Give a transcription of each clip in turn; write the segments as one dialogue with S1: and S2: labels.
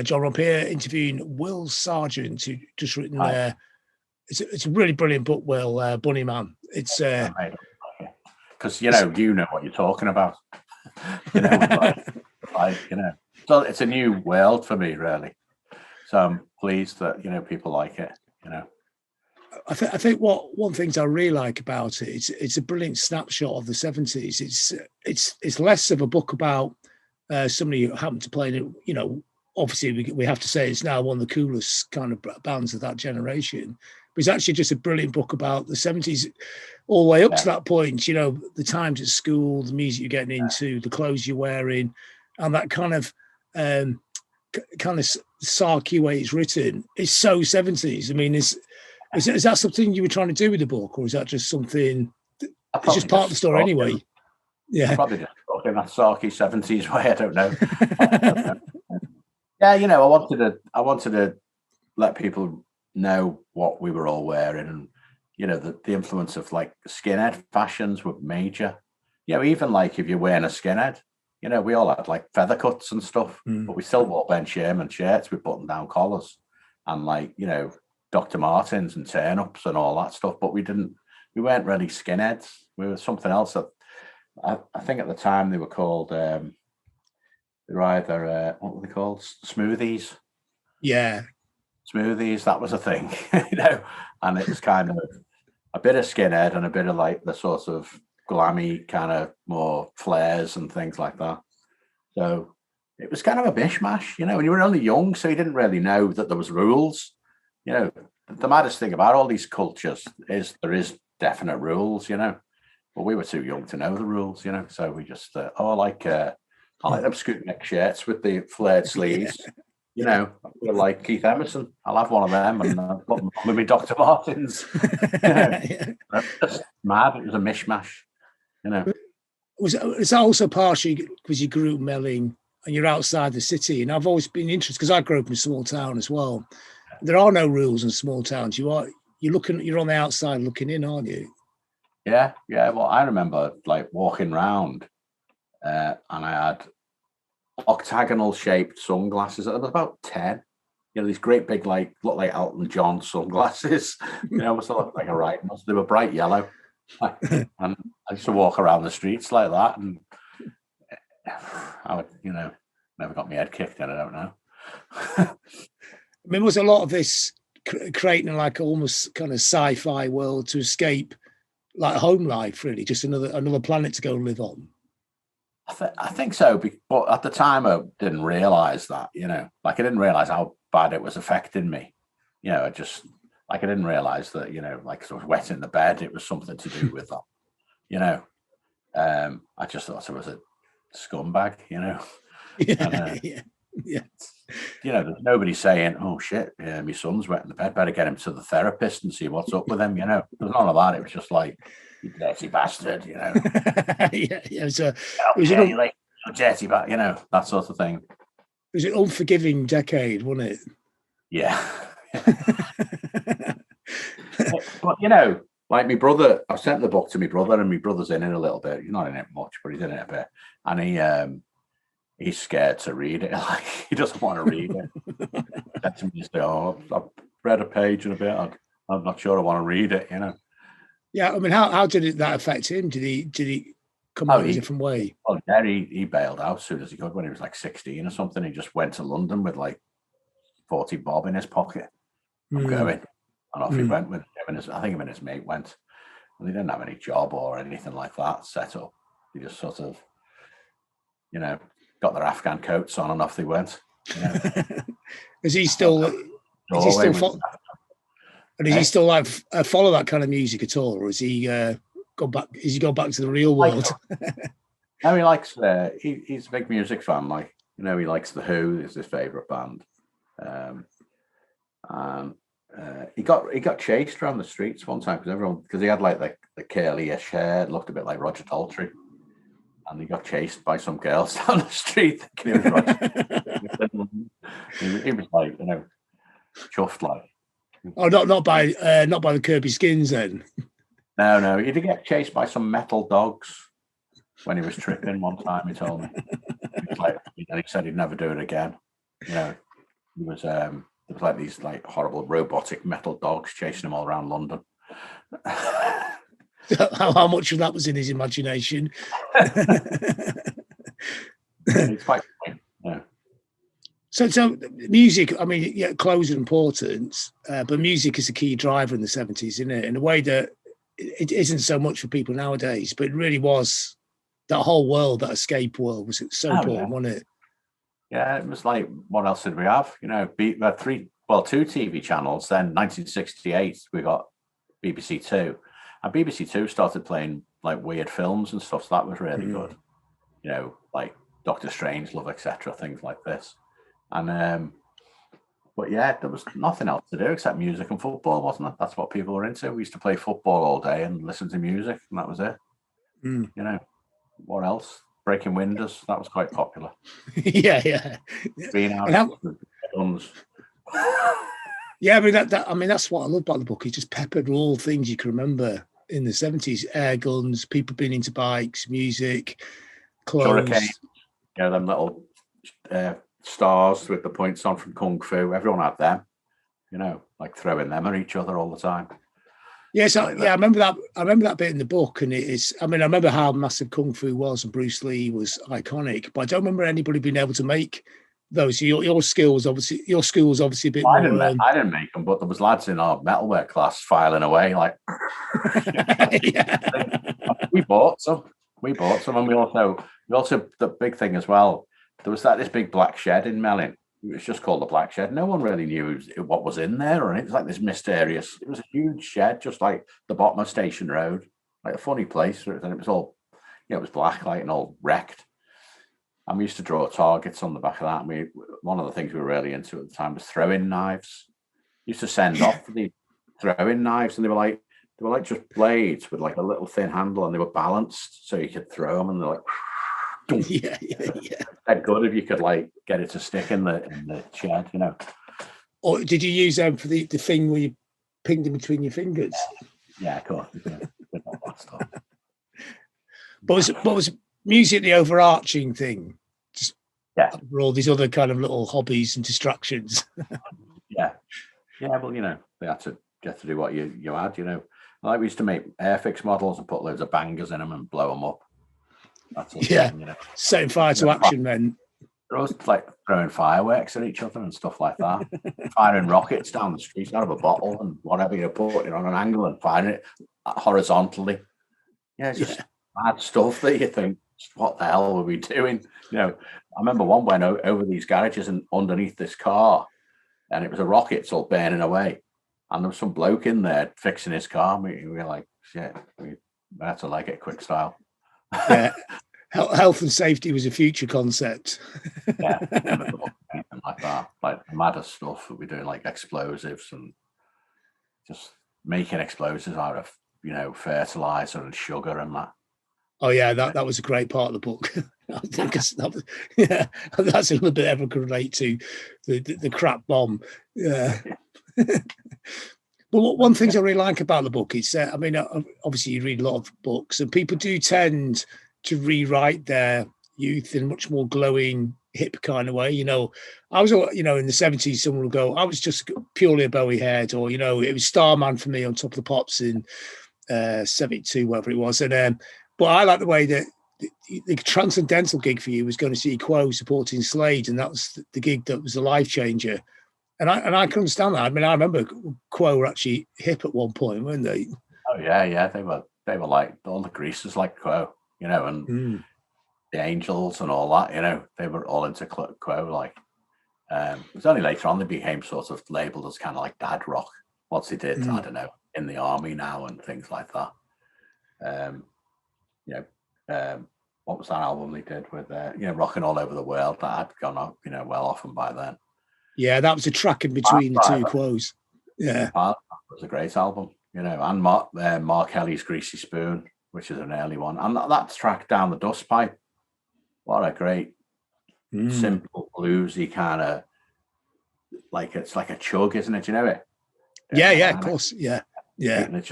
S1: John Robb here, interviewing Will Sargent, who just written.
S2: Hi.
S1: It's a really brilliant book, Will. Bunnymen. It's
S2: because you know what you're talking about. So it's a new world for me, really. So I'm pleased that people like it.
S1: I think one things I really like about it, it's a brilliant snapshot of the 70s. It's less of a book about somebody who happened to play it. Obviously we have to say it's now one of the coolest kind of bands of that generation. But it's actually just a brilliant book about the 70s, all the way up to that point. The times at school, the music you're getting into, the clothes you're wearing, and that kind of sarky way it's written. It's so 70s. I mean, is that something you were trying to do with the book, or is that just something? It's just part of the story anyway. Yeah,
S2: probably just talking that sarky 70s way. I don't know. I wanted to let people know what we were all wearing, and the influence of like skinhead fashions were major. Even like if you're wearing a skinhead, we all had like feather cuts and stuff, but we still wore Ben Sherman shirts with button down collars and like Dr. Martens and turn ups and all that stuff. But we weren't really skinheads. We were something else. That I think at the time they were called. They were either what were they called? Smoothies.
S1: Yeah,
S2: smoothies. That was a thing, And it was kind of a bit of skinhead and a bit of like the sort of glammy kind of more flares and things like that. So it was kind of a mishmash, and you were only young, so you didn't really know that there was rules. The maddest thing about all these cultures is there is definite rules, but we were too young to know the rules, So we just, I like them scoop neck shirts with the flared sleeves. We're like Keith Emerson. I'll have one of them and put them with me Dr. Martens. Just mad. It was a mishmash.
S1: Was that also partially because you grew up Melling and you're outside the city? And I've always been interested because I grew up in a small town as well. There are no rules in small towns. You're on the outside looking in, aren't you?
S2: Yeah. Well, I remember like walking round, and I had octagonal shaped sunglasses. I was about 10. These great big look like Elton John sunglasses. Must have looked like a right. They were bright yellow, and I used to walk around the streets like that, and I would, never got my head kicked in. I don't know.
S1: I mean, was a lot of this creating like almost kind of sci-fi world to escape like home life, really, just another planet to go and live on?
S2: I think so, but at the time I didn't realise that, I didn't realise how bad it was affecting me. I didn't realise that, I was wet in the bed. It was something to do with that, I just thought I was a scumbag,
S1: Yeah.
S2: There's nobody saying, "Oh shit, my son's wet in the bed. Better get him to the therapist and see what's up with him." There's none of that. It was just like, "You dirty bastard,"
S1: Yeah,
S2: it was like dirty, but that sort of thing.
S1: It was an unforgiving decade, wasn't it?
S2: Yeah. but like my brother, I sent the book to my brother, and my brother's in it a little bit. He's not in it much, but he's in it a bit, and he's scared to read it. Like he doesn't want to read it. Said to me, I've read a page and a bit. I'm not sure I want to read it.
S1: Yeah, I mean, how did that affect him? Did he come out in a different way?
S2: Well, yeah, he bailed out as soon as he could when he was like 16 or something. He just went to London with like 40 bob in his pocket. I'm going, and off he went with him. I think him and his mate went, and they didn't have any job or anything like that set up. They just sort of, got their Afghan coats on and off they went.
S1: Is he still like follow that kind of music at all, or is he gone back? Is he gone back to the real world?
S2: No, he likes. He's a big music fan. Like he likes the Who. Is his favorite band. He got chased around the streets one time because he had like the curly-ish hair. It looked a bit like Roger Daltrey. And he got chased by some girls down the street. He was he was like, chuffed like.
S1: Oh, not by the Kirby Skins then.
S2: No, he did get chased by some metal dogs when he was tripping one time. He told me, and he said he'd never do it again. there was like these like horrible robotic metal dogs chasing him all around London.
S1: How much of that was in his imagination?
S2: It's quite funny. Yeah.
S1: So music, I mean, yeah, clothes are important, but music is a key driver in the 70s, isn't it? In a way that it isn't so much for people nowadays, but it really was. That whole world, that escape world, was so important, wasn't it?
S2: Yeah, it was like, what else did we have? You know, we had two TV channels. Then 1968, we got BBC Two, and BBC Two started playing like weird films and stuff. So that was really good. You know, like Doctor Strangelove, etc., things like this. And but yeah, there was nothing else to do except music and football, wasn't it? That's what people were into. We used to play football all day and listen to music, and that was it. You know, what else? Breaking windows, that was quite popular.
S1: Yeah.
S2: Guns.
S1: Yeah, I mean that's what I love about the book. It just peppered all things you can remember in the 70s: air guns, people being into bikes, music, clothes.
S2: Hurricane, them little stars with the points on from Kung Fu. Everyone had them, you know, like throwing them at each other all the time.
S1: Yes, I remember that. I remember that bit in the book, and I remember how massive Kung Fu was, and Bruce Lee was iconic. But I don't remember anybody being able to make those. Your school was obviously a bit more.
S2: I didn't make them, but there was lads in our metalwork class filing away like. We bought some, and we also the big thing as well. There was this big black shed in Melling. It was just called the Black Shed. No one really knew what was in there, and it was like this mysterious. It was a huge shed, just like the bottom of Station Road, like a funny place. And it was all, it was black light and all wrecked. And we used to draw targets on the back of that. And one of the things we were really into at the time was throwing knives. We used to send off the throwing knives, and they were like just blades with like a little thin handle, and they were balanced so you could throw them, and they're like.
S1: Yeah.
S2: They're good if you could like get it to stick in the shed, you know.
S1: Or did you use them for the thing where you pinged them between your fingers?
S2: Yeah, of course.
S1: But was music the overarching thing? Just
S2: for
S1: all these other kind of little hobbies and distractions.
S2: Yeah. Well, you know, they had to get to do what you had, you know. Like we used to make Airfix models and put loads of bangers in them and blow them up. That's thing, you know.
S1: Setting fire to action men.
S2: They're always like throwing fireworks at each other and stuff like that. Firing rockets down the street out of a bottle and whatever, you put it on an angle and firing it horizontally. Yeah, it's just mad stuff that you think, what the hell were we doing? You know, I remember one went over these garages and underneath this car, and it was a rocket, it's all burning away. And there was some bloke in there fixing his car. We were like, shit, we had to like it quick style.
S1: Yeah, health and safety was a future concept.
S2: Yeah, anything like that, like the maddest stuff that we're doing, like explosives and just making explosives out of, you know, fertilizer and sugar and that.
S1: Oh yeah, that was a great part of the book. I think that's a little bit everyone can relate to, the crap bomb. Yeah. But one thing I really like about the book is, I mean, obviously you read a lot of books, and people do tend to rewrite their youth in a much more glowing, hip kind of way. You know, I was, you know, in the 70s, someone will go, I was just purely a Bowie head, or, you know, it was Starman for me on Top of the Pops in 72, whatever it was. And but I like the way that the transcendental gig for you was going to see Quo supporting Slade, and that was the gig that was a life changer. And I can understand that. I mean, I remember Quo were actually hip at one point, weren't they?
S2: Oh yeah, they were like all the greasers like Quo, you know, and the Angels and all that, you know, they were all into Quo. Like, it was only later on they became sort of labelled as kind of like dad rock. Once they did, I don't know, in the army now and things like that. You know, what was that album they did with, you know, Rocking All Over the World? That had gone up, you know, well often by then.
S1: Yeah, that was a track in between the two Quos. Yeah,
S2: that was a great album, you know, and Mark Kelly's Greasy Spoon, which is an early one, and that track Down the Dust Pipe. What a great, simple bluesy kind of, like, it's like a chug, isn't it? You know it?
S1: Yeah, of course, yeah.
S2: And it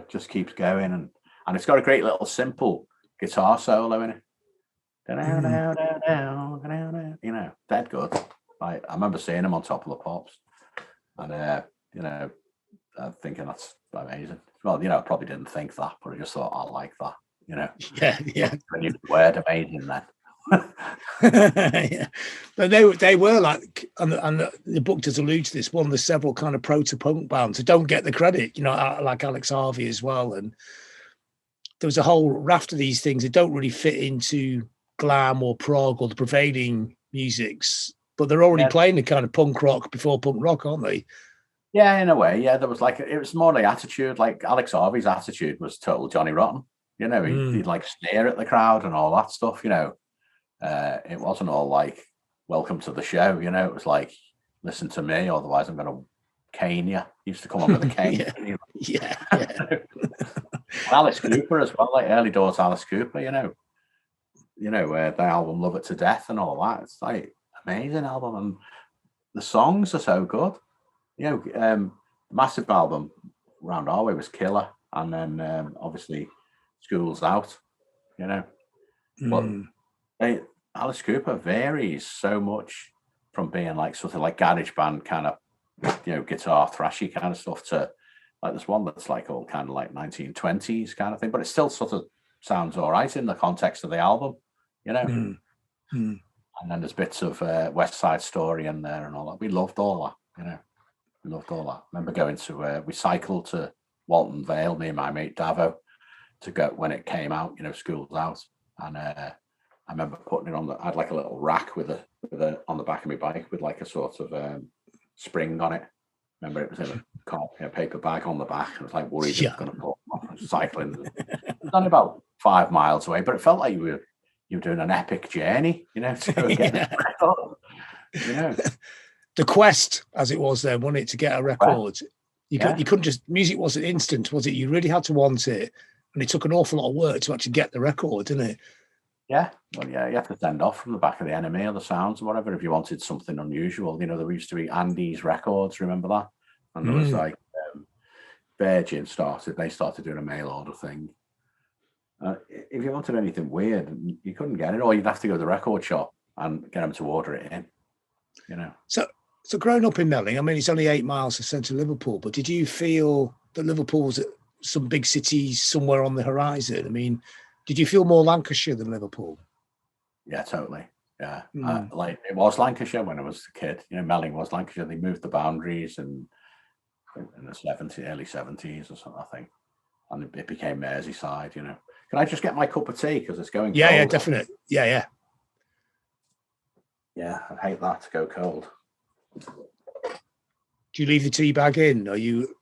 S2: just keeps going, and it's got a great little simple guitar solo in it. You know, dead good. I remember seeing him on Top of the Pops, and you know, thinking that's amazing. Well, you know, I probably didn't think that, but I just thought I like that. You know,
S1: yeah.
S2: When you word amazing then.
S1: Yeah. But they were like, and the book does allude to this, one of the several kind of proto-punk bands who don't get the credit, you know, like Alex Harvey as well. And there was a whole raft of these things that don't really fit into glam or prog or the prevailing musics, but they're already playing the kind of punk rock before punk rock, aren't they?
S2: Yeah, in a way. Yeah, there was like, it was more like attitude. Like Alex Harvey's attitude was total Johnny Rotten. You know, he'd like stare at the crowd and all that stuff. You know, it wasn't all like welcome to the show. You know, it was like listen to me, otherwise I'm going to cane you. He used to come on with a cane.
S1: yeah.
S2: Alice Cooper as well, like early doors Alice Cooper. You know, the album Love It to Death and all that. It's like amazing album, and the songs are so good. You know, massive album Round Our Way was killer, and then obviously School's Out. You know, but Alice Cooper varies so much from being like sort of like garage band kind of, you know, guitar thrashy kind of stuff to like there's one that's like all kind of like 1920s kind of thing, but it still sort of sounds all right in the context of the album, you know. And then there's bits of West Side Story in there and all that. We loved all that, you know. We loved all that. I remember going to we cycled to Walton Vale, me and my mate Davo, to go when it came out, you know, School's Out, and I remember putting it on I had like a little rack with a on the back of my bike with like a sort of spring on it. Remember, it was in a paper bag on the back. I was like worried it was going to fall off. I was cycling. It was only about 5 miles away, but it felt like you were doing an epic journey, you know, to get a record, you know.
S1: The quest, as it was then, wasn't it, to get a record? You couldn't just, music wasn't instant, was it? You really had to want it, and it took an awful lot of work to actually get the record, didn't it?
S2: Yeah, well, yeah, you have to send off from the back of the Enemy or the Sounds or whatever if you wanted something unusual. You know, there used to be Andy's Records, remember that? And there was like Virgin they started doing a mail order thing. If you wanted anything weird, you couldn't get it, or you'd have to go to the record shop and get them to order it in, you know.
S1: So growing up in Melling, I mean, it's only 8 miles to central Liverpool, but did you feel that Liverpool was some big cities somewhere on the horizon? I mean, did you feel more Lancashire than Liverpool?
S2: Yeah, totally. Yeah. Like it was Lancashire when I was a kid. You know, Melling was Lancashire. They moved the boundaries in the early 70s or something, I think. And it became Merseyside, you know. Can I just get my cup of tea? Because it's going cold.
S1: Yeah, definitely. Yeah.
S2: Yeah, I'd hate that to go cold.
S1: Do you leave the tea bag in? Are you?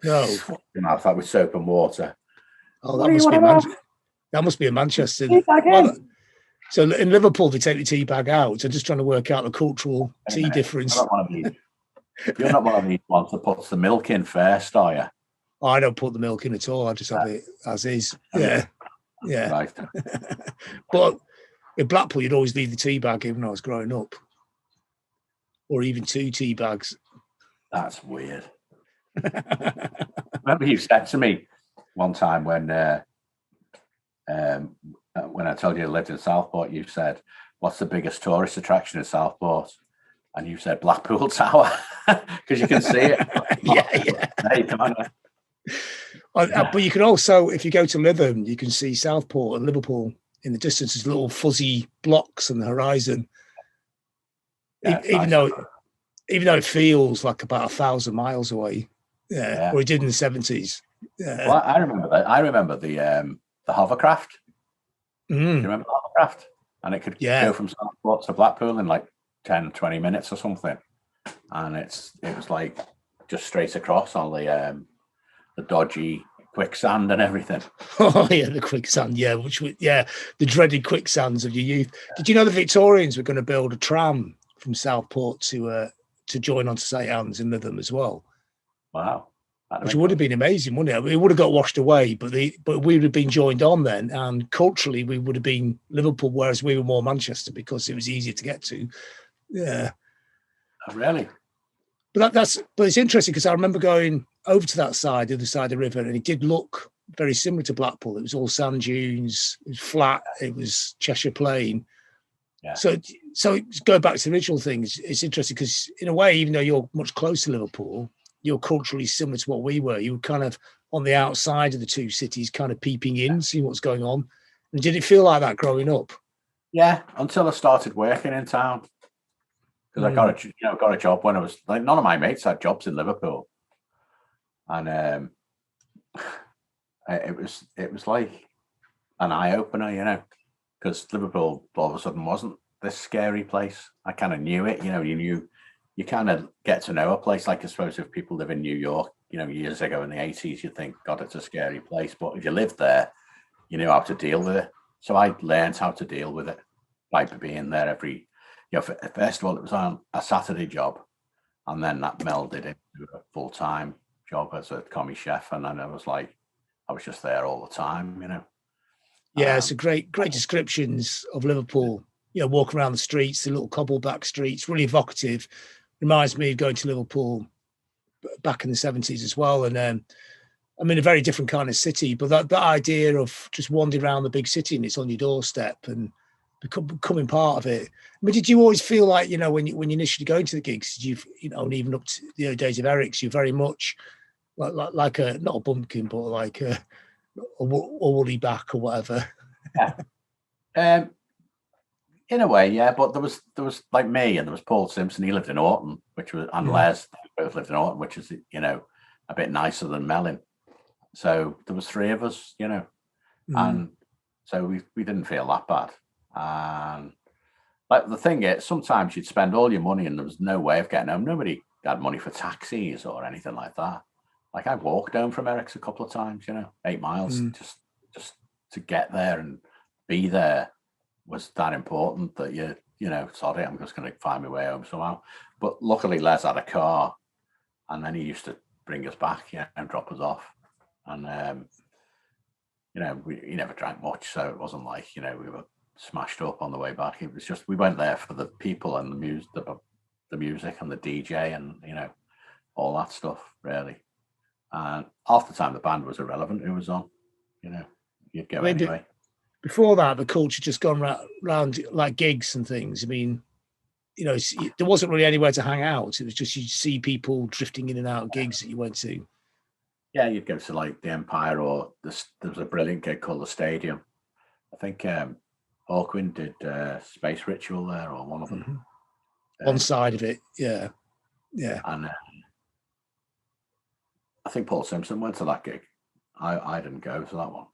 S2: No. I've had with soap and water.
S1: Oh, that must be a Manchester. Well, so in Liverpool, they take the tea bag out. So just trying to work out the cultural tea difference.
S2: You're not one of these ones that puts the milk in first, are you?
S1: Oh, I don't put the milk in at all. I just have it as is. Yeah.
S2: Right.
S1: But in Blackpool, you'd always leave the tea bag in when I was growing up, or even 2 tea bags.
S2: That's weird. Remember you said to me one time when I told you I lived in Southport, you said, "What's the biggest tourist attraction in Southport?" And you said Blackpool Tower because you can see it.
S1: Yeah. But you can also, if you go to Lytham, you can see Southport and Liverpool in the distance as little fuzzy blocks on the horizon. Yeah, even though it feels like about 1,000 miles away. Yeah. Or it did in the 70s. Yeah.
S2: Well, I remember that. I remember the hovercraft. Do you remember the hovercraft? And it could go from Southport to Blackpool in like 10, 20 minutes or something. And it was like just straight across on the dodgy quicksand and everything.
S1: Oh yeah, the quicksand, the dreaded quicksands of your youth. Did you know the Victorians were going to build a tram from Southport to join onto St Anne's in Lytham as well?
S2: Wow.
S1: Which would have been amazing, wouldn't it? It would have got washed away, but we would have been joined on then, and culturally we would have been Liverpool, whereas we were more Manchester because it was easier to get to. Yeah.
S2: Oh, really?
S1: But it's interesting because I remember going over to that side, the other side of the river, and it did look very similar to Blackpool. It was all sand dunes, it was flat, it was Cheshire Plain. So go back to the original things. It's interesting because in a way, even though you're much closer to Liverpool, you're culturally similar to what we were. You were kind of on the outside of the two cities, kind of peeping in, seeing what's going on. And did it feel like that growing up?
S2: Yeah, until I started working in town, because I got a job when I was like, none of my mates had jobs in Liverpool, and it was like an eye opener, because Liverpool all of a sudden wasn't this scary place. I kind of knew it, you kind of get to know a place. Like I suppose if people live in New York, years ago in the 80s, you'd think, God, it's a scary place. But if you lived there, you knew how to deal with it. So I learned how to deal with it by being there every, first of all, it was on a Saturday job. And then that melded into a full-time job as a commie chef. And then I was just there all the time,
S1: Yeah, it's a great descriptions of Liverpool. Walking around the streets, the little cobble-back streets, really evocative. Reminds me of going to Liverpool back in the 70s as well. And I'm in a very different kind of city, but that idea of just wandering around the big city and it's on your doorstep and becoming part of it. I mean, did you always feel like, when you initially go into the gigs, and even up to the early days of Eric's, you're very much like a, not a bumpkin, but like a woolly back or whatever.
S2: Yeah. In a way, yeah, but there was like me, and there was Paul Simpson. He lived in Orton, and Les both lived in Orton, which is a bit nicer than Melling. So there was three of us, and so we didn't feel that bad. And like the thing is, sometimes you'd spend all your money and there was no way of getting home. Nobody had money for taxis or anything like that. Like I walked home from Eric's a couple of times, 8 miles just to get there and be there. Was that important that sorry, I'm just going to find my way home somehow. But luckily, Les had a car, and then he used to bring us back, and drop us off. And he never drank much, so it wasn't like we were smashed up on the way back. It was just we went there for the people and the music and the DJ and all that stuff really. And half the time the band was irrelevant who was on. You'd go anyway.
S1: Before that, the culture just gone around like gigs and things. I mean, there wasn't really anywhere to hang out. It was just you'd see people drifting in and out of gigs that you went to.
S2: Yeah, you'd go to like the Empire, or there was a brilliant gig called the Stadium. I think Hawkwind did Space Ritual there, or one of them.
S1: One side of it, yeah.
S2: And I think Paul Simpson went to that gig. I didn't go to that one.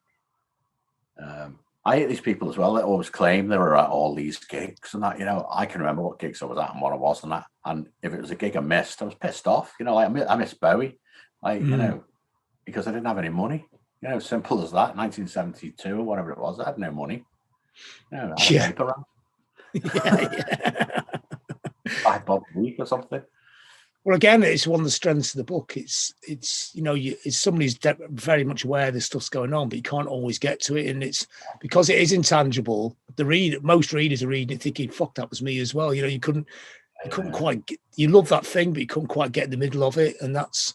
S2: I hate these people as well that always claim they were at all these gigs and that, I can remember what gigs I was at and what I was and that. And if it was a gig I missed, I was pissed off. Like I missed Bowie, because I didn't have any money. Simple as that. 1972 or whatever it was, I had no money. I had a paper round.
S1: Yeah.
S2: £5 a week or something.
S1: Well, again, it's one of the strengths of the book. It's somebody who's very much aware this stuff's going on, but you can't always get to it, and it's because it is intangible. Most readers are reading it thinking, "Fuck, that was me as well." You couldn't quite. You love that thing, but you couldn't quite get in the middle of it, and that's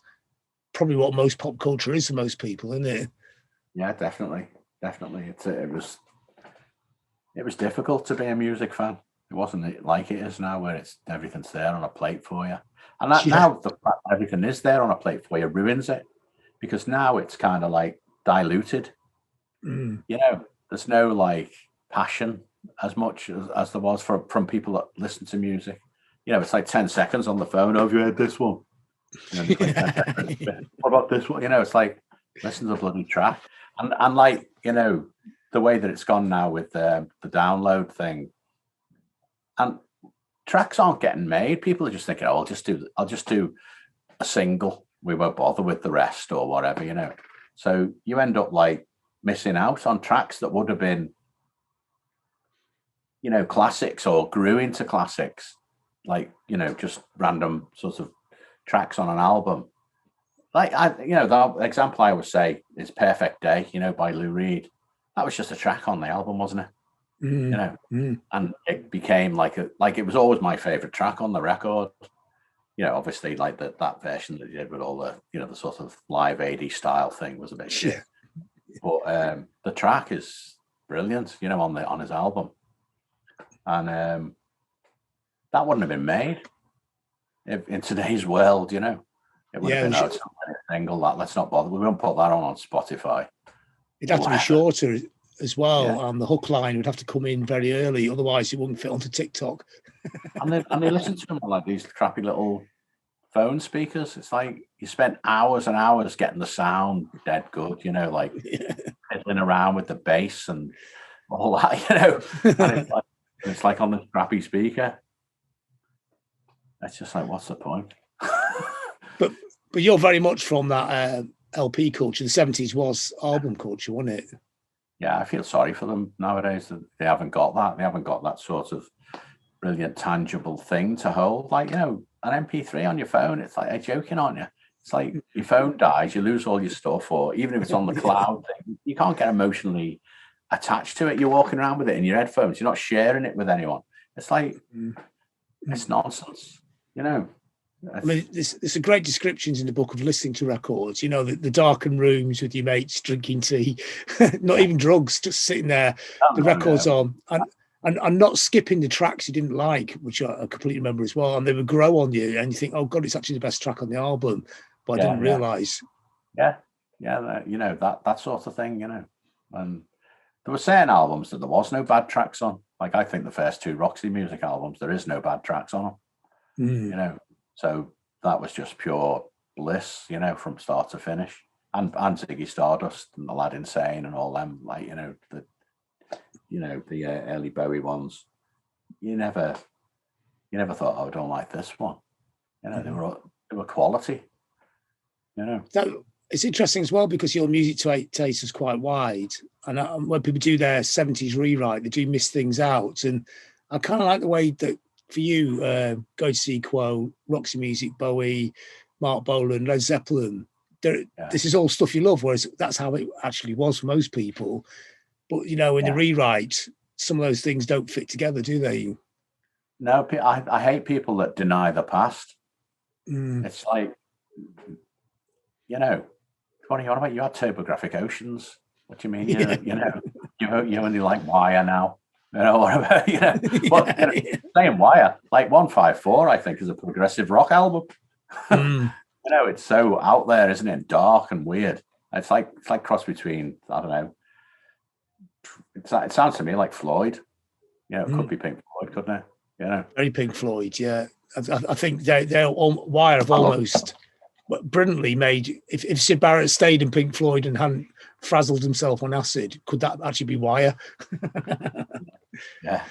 S1: probably what most pop culture is for most people, isn't it?
S2: Yeah, definitely. It was difficult to be a music fan. It wasn't like it is now, where everything's there on a plate for you. And now the fact that everything is there on a plate for you ruins it, because now it's kind of like diluted. There's no like passion as much as there was from people that listen to music. It's like 10 seconds on the phone. Oh, have you heard this one? What about this one? It's like, listen to the bloody track. And like, the way that it's gone now with the download thing, and tracks aren't getting made. People are just thinking, oh, I'll just do a single. We won't bother with the rest or whatever, So you end up like missing out on tracks that would have been, classics or grew into classics, like, just random sorts of tracks on an album. Like the example I would say is Perfect Day, by Lou Reed. That was just a track on the album, wasn't it? And it became like it was always my favorite track on the record. Obviously like that version that he did with all the the sort of live 80s style thing was a bit shit. But the track is brilliant, on his album. and that wouldn't have been made if, in today's world. You know, it would have been it's not a single. That let's not bother. We won't put that on Spotify.
S1: It'd have to be shorter as well, and the hook line would have to come in very early, otherwise it wouldn't fit onto TikTok.
S2: and they listen to them on like these crappy little phone speakers. It's like you spent hours and hours getting the sound dead good, you know, like fiddling around with the bass and all that, you know. And it's like on this crappy speaker. It's just like, what's the point?
S1: but you're very much from that LP culture. The 70s was album culture, wasn't it?
S2: Yeah, I feel sorry for them nowadays that they haven't got that. They haven't got that sort of brilliant, tangible thing to hold. Like, you know, an MP3 on your phone, it's like, you're joking, aren't you? It's like your phone dies, you lose all your stuff, or even if it's on the cloud, you can't get emotionally attached to it. You're walking around with it in your headphones. You're not sharing it with anyone. It's like, it's nonsense, you know.
S1: I mean, there's some great descriptions in the book of listening to records, you know, the darkened rooms with your mates drinking tea, not even drugs, just sitting there, the records on, and not skipping the tracks you didn't like, which I completely remember as well. And they would grow on you, and you think, oh, God, it's actually the best track on the album. But I didn't realise.
S2: Yeah, you know, that sort of thing, you know. And there were certain albums that there was no bad tracks on. Like, I think the first two Roxy Music albums, there is no bad tracks on them, you know. So that was just pure bliss, you know, from start to finish. And Ziggy Stardust and the Lad Insane and all them, like, you know, the early Bowie ones. You never thought, oh, I don't like this one. You know, they were quality. You know,
S1: it's interesting as well because your music taste is quite wide, and when people do their 70s rewrite, they do miss things out. And I kind of like the way that. For you, go to see Quo, Roxy Music, Bowie, Mark Bolan, Led Zeppelin. This is all stuff you love, whereas that's how it actually was for most people. But, you know, in the rewrite, some of those things don't fit together, do they?
S2: No, I hate people that deny the past. It's like, you know, what are you on about? You had Topographic Oceans. What do you mean? You only like Wire now. You know, what about, you know, saying Wire, like 154, I think, is a progressive rock album. You know, it's so out there, isn't it? Dark and weird. It's like cross between, I don't know. It sounds to me like Floyd. You know, it could be Pink Floyd, couldn't it? You know,
S1: very Pink Floyd. Yeah, I think they're Wire have almost brilliantly made. If Syd Barrett stayed in Pink Floyd and hadn't frazzled himself on acid, could that actually be Wire?
S2: Yeah.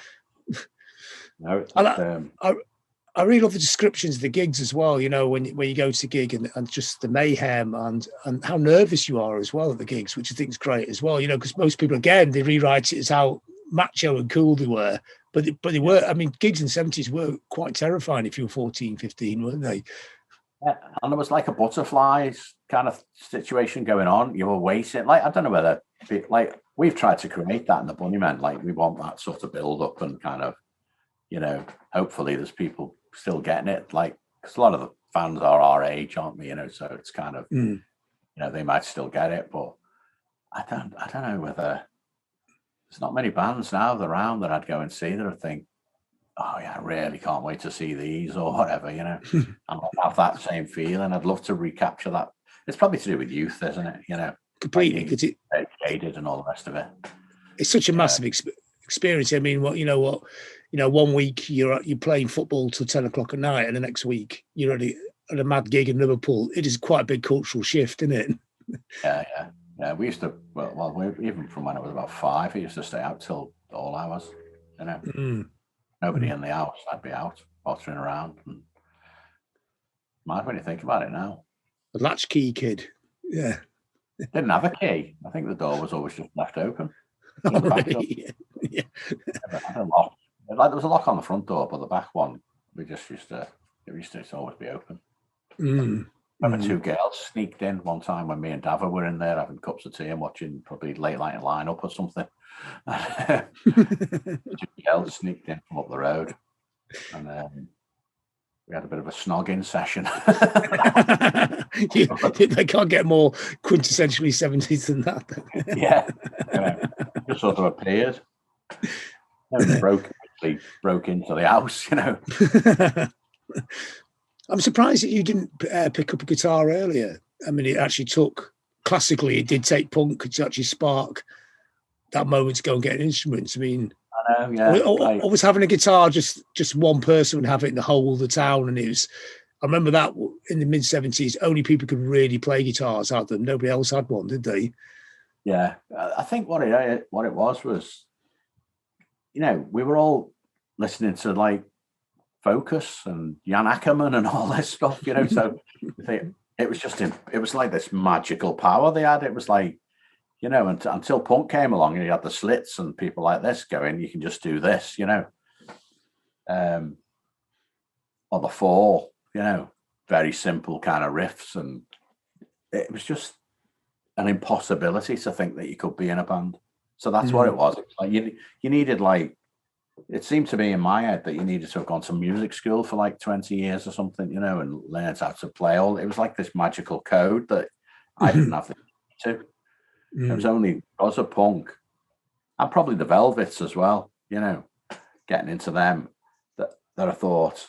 S2: No,
S1: I really love the descriptions of the gigs as well. You know, when you go to a gig and just the mayhem and how nervous you are as well at the gigs, which I think is great as well. You know, because most people, again, they rewrite it as how macho and cool they were, but they were. I mean, gigs in the 70s were quite terrifying if you were 14, 15, weren't they?
S2: Yeah, and there was like a butterflies kind of situation going on. You were waiting, like, I don't know whether, like, we've tried to create that in the Bunnymen. Like, we want that sort of build up and kind of, you know, hopefully there's people still getting it. Like, because a lot of the fans are our age, aren't we? You know, so it's kind of, you know, they might still get it, but I don't know whether there's not many bands now around that I'd go and see that I think, oh yeah, I really can't wait to see these or whatever, you know. And I'll have that same feeling. I'd love to recapture that. It's probably to do with youth, isn't it? You know,
S1: completely, because
S2: educated and all the rest of it.
S1: It's such a massive experience. I mean, 1 week you're playing football till 10 o'clock at night, and the next week you're at a mad gig in Liverpool. It is quite a big cultural shift, isn't it?
S2: Yeah. We used to, even from when I was about 5, I used to stay out till all hours, you know. Nobody in the house. I'd be out pottering around. And mad when you think about it now.
S1: A latchkey kid. Yeah.
S2: Didn't have a key. I think the door was always just left open.
S1: Really? Yeah.
S2: Had a lock. Like, there was a lock on the front door, but the back one, we just used to always be open. Remember 2 girls sneaked in one time when me and Dava were in there having cups of tea and watching probably Late Night Line-Up or something. 2 girls sneaked in from up the road, and we had a bit of a snogging session.
S1: They can't get more quintessentially 70s than that.
S2: Yeah, just sort of appeared. Broke They broke into the house,
S1: I'm surprised that you didn't pick up a guitar earlier. I mean, it actually took, classically, it did take punk to actually spark that moment to go and get an instrument. I mean,
S2: I know, yeah.
S1: I was having a guitar, just one person would have it in the whole of the town. And it was, I remember that in the mid 70s, only people could really play guitars had them. Nobody else had one, did they?
S2: Yeah. I think what it was, we were all listening to like Focus and Jan Ackerman and all this stuff, so it was like this magical power they had. It was like, until punk came along and you had the Slits and people like this going, you can just do this, or the Fall, very simple kind of riffs. And it was just an impossibility to think that you could be in a band. So that's what it was. It was like you needed, like, it seemed to me in my head that you needed to have gone to music school for like 20 years or something, and learned how to play all. It was like this magical code that I didn't have the key to. It was only because of punk and probably the Velvets as well, getting into them that I thought,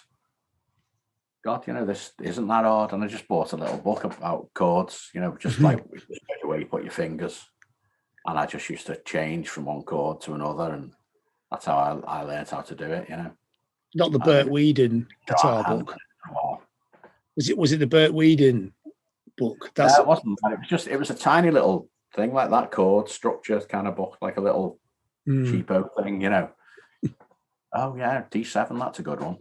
S2: God, this isn't that hard. And I just bought a little book about chords, just like where you put your fingers. And I just used to change from one chord to another. And that's how I learned how to do it,
S1: Not the Burt Weedon guitar book. Was it the Burt Weedon book?
S2: No, it wasn't. It was a tiny little thing like that, chord structure kind of book, like a little cheapo thing, Oh yeah, D7, that's a good one.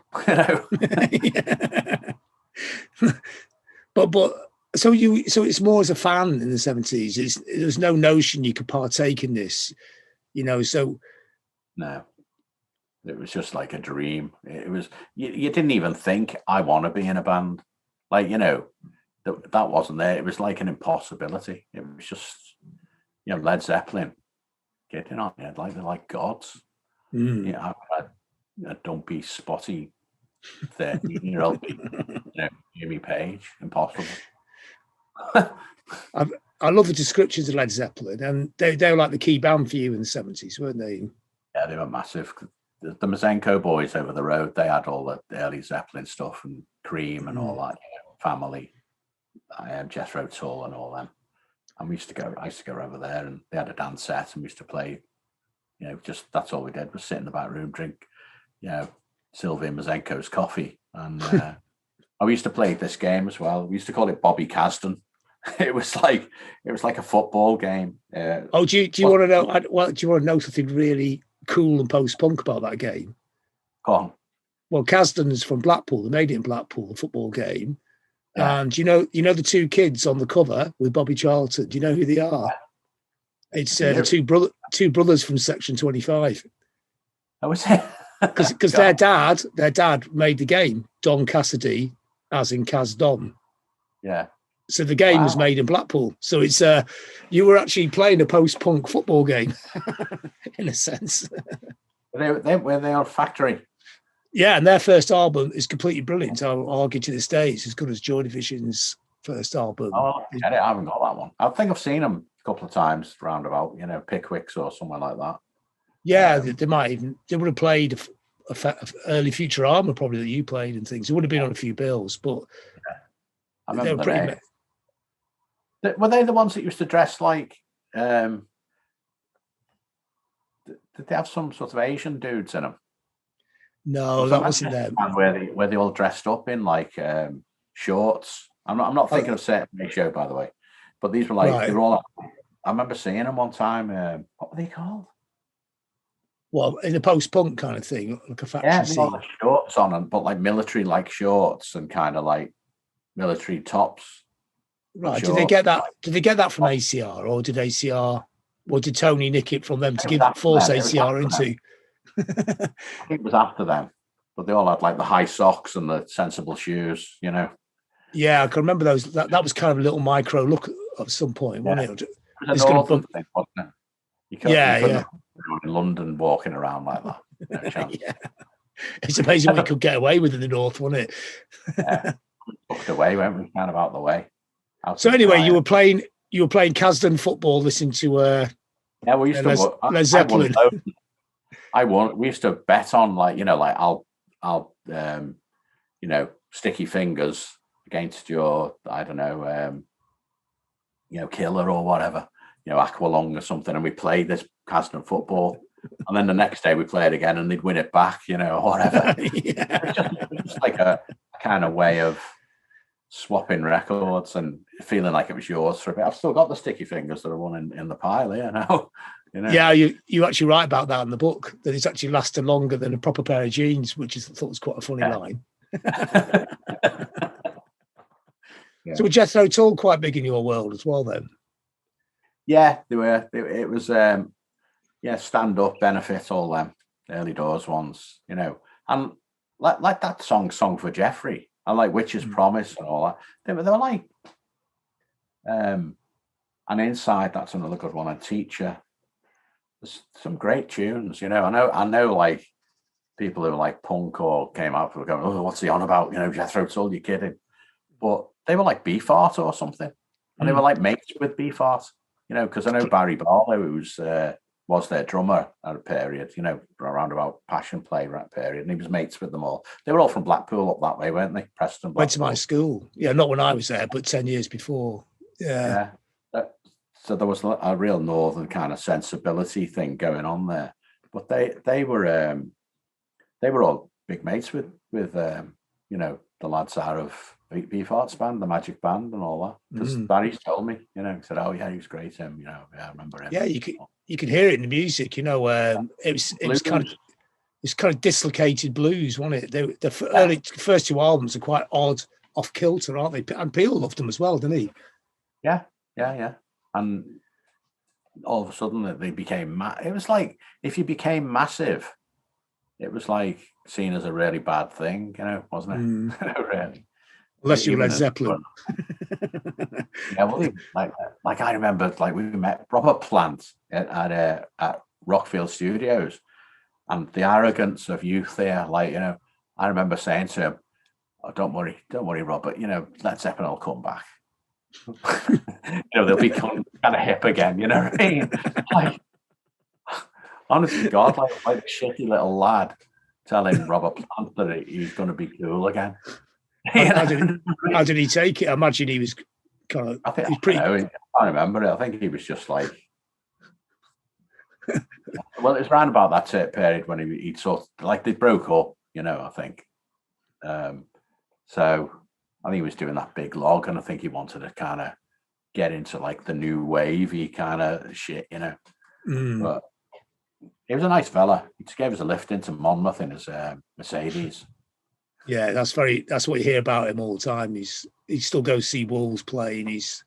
S1: But so it's more as a fan in the 70s. There's no notion you could partake in this, so
S2: no. It was just like a dream. It was you didn't even think I want to be in a band. Like, that wasn't there. It was like an impossibility. It was just Led Zeppelin getting on it like they're like gods. A dumpy, spotty 13-year-old, Jimmy Page, impossible.
S1: I love the descriptions of Led Zeppelin, and they were like the key band for you in the 70s, weren't they?
S2: Yeah, they were massive. The Mazenko boys over the road, they had all the early Zeppelin stuff and Cream and all that, Family, Jethro Tull and all them. And I used to go over there, and they had a dance set, and we used to play, just that's all we did was sit in the back room, drink, Sylvia Mazenko's coffee. And we used to play this game as well. We used to call it Bobby Casden. It was like a football game.
S1: Do you want to know? Do you want to know something really cool and post-punk about that game?
S2: Go on.
S1: Well, Casden's from Blackpool. They made it in Blackpool, the football game. Yeah. And you know the two kids on the cover with Bobby Charlton. Do you know who they are? It's the two brothers from Section 25.
S2: Oh, was it?
S1: Because their dad made the game, Don Cassidy, as in Kaz Don.
S2: Yeah.
S1: So the game was made in Blackpool. So it's you were actually playing a post-punk football game, in a sense.
S2: Were they on Factory?
S1: Yeah, and their first album is completely brilliant. I'll argue to this day it's as good as Joy Division's first album.
S2: Oh, I haven't got that one. I think I've seen them a couple of times roundabout, Pickwick's or somewhere like that.
S1: Yeah, they would have played a early Future Armour probably that you played and things. It would have been on a few bills, but
S2: I remember they were pretty. Were they the ones that used to dress like? Did they have some sort of Asian dudes in them?
S1: No, that wasn't them.
S2: Where they all dressed up in like shorts. I'm not thinking of Certain Ratio, by the way, but these were like they were all. I remember seeing them one time. What were they called?
S1: Well, in a post-punk kind of thing, like a factory.
S2: Yeah, they all had shorts on, but like military like shorts and kind of like military tops.
S1: Right. Did they get that? Did they get that from ACR, or did ACR, or did Tony nick it from them to force ACR into?
S2: I think it was after them, but they all had like the high socks and the sensible shoes,
S1: Yeah, I can remember those. That was kind of a little micro look at some point, wasn't it?
S2: It was a northern thing, wasn't it? You couldn't in London walking around like that. No chance.
S1: Yeah. It's amazing what you could get away with in the north, wasn't it?
S2: Yeah. Tucked away, weren't we? Kind of out the way.
S1: So anyway, you were playing Casden football, listening to
S2: we used to
S1: Led Zeppelin.
S2: I won. We used to bet on like I'll sticky fingers against your I don't know killer or whatever, Aqualung or something, and we played this Casden football, and then the next day we played again, and they'd win it back, or whatever. It's just like a kind of way of swapping records and feeling like it was yours for a bit. I've still got the sticky fingers that are one in the pile here now.
S1: Yeah, you actually write about that in the book, that it's actually lasted longer than a proper pair of jeans, which I thought was quite a funny line. Yeah. So were Jethro Tull quite big in your world as well then?
S2: Yeah, they were. It was stand up, benefit, all them early doors ones, and like that song for Jeffrey. I like Witch's Promise and all that. They were like, and Inside, that's another good one. And Teacher. There's some great tunes, I know like people who are like punk or came out who were going, oh, what's he on about? Jethro Tull, you're kidding. But they were like Beefheart or something. And they were like mates with Beefheart, because I know Barry Barlow, who was their drummer at a period, around about Passion Play that period. And he was mates with them all. They were all from Blackpool up that way, weren't they? Preston, Blackpool.
S1: Went to my school. Yeah, not when I was there, but 10 years before. Yeah.
S2: So there was a real northern kind of sensibility thing going on there. But they were all big mates with the lads out of Beefheart's band, the Magic Band, and all that. Because Barry's told me, he said, "Oh yeah, he was great." Him, I remember him.
S1: Yeah, you could hear it in the music. It was kind of dislocated blues, wasn't it? The early first two albums are quite odd, off kilter, aren't they? And Peel loved them as well, didn't he?
S2: Yeah. And all of a sudden they became it was like if you became massive, it was like seen as a really bad thing, wasn't it? Really.
S1: Unless you were Led Zeppelin.
S2: Yeah, well, like I remember, like we met Robert Plant at Rockfield Studios, and the arrogance of youth there. Like I remember saying to him, "Oh, don't worry, Robert. Led Zeppelin will come back. They'll be kind of hip again. You know what I mean?" Like, honestly, God, like a shitty little lad telling Robert Plant that he's going to be cool again.
S1: How did he take it? I imagine he was kind of.
S2: I can't remember it. I think he was just like. Well, it was around about that period when he sort of like they broke up, I think. So I think he was doing that big log, and I think he wanted to kind of get into like the new wavy kind of shit, But he was a nice fella. He just gave us a lift into Monmouth in his Mercedes.
S1: Yeah, that's what you hear about him all the time. He still goes see Wolves play, and he's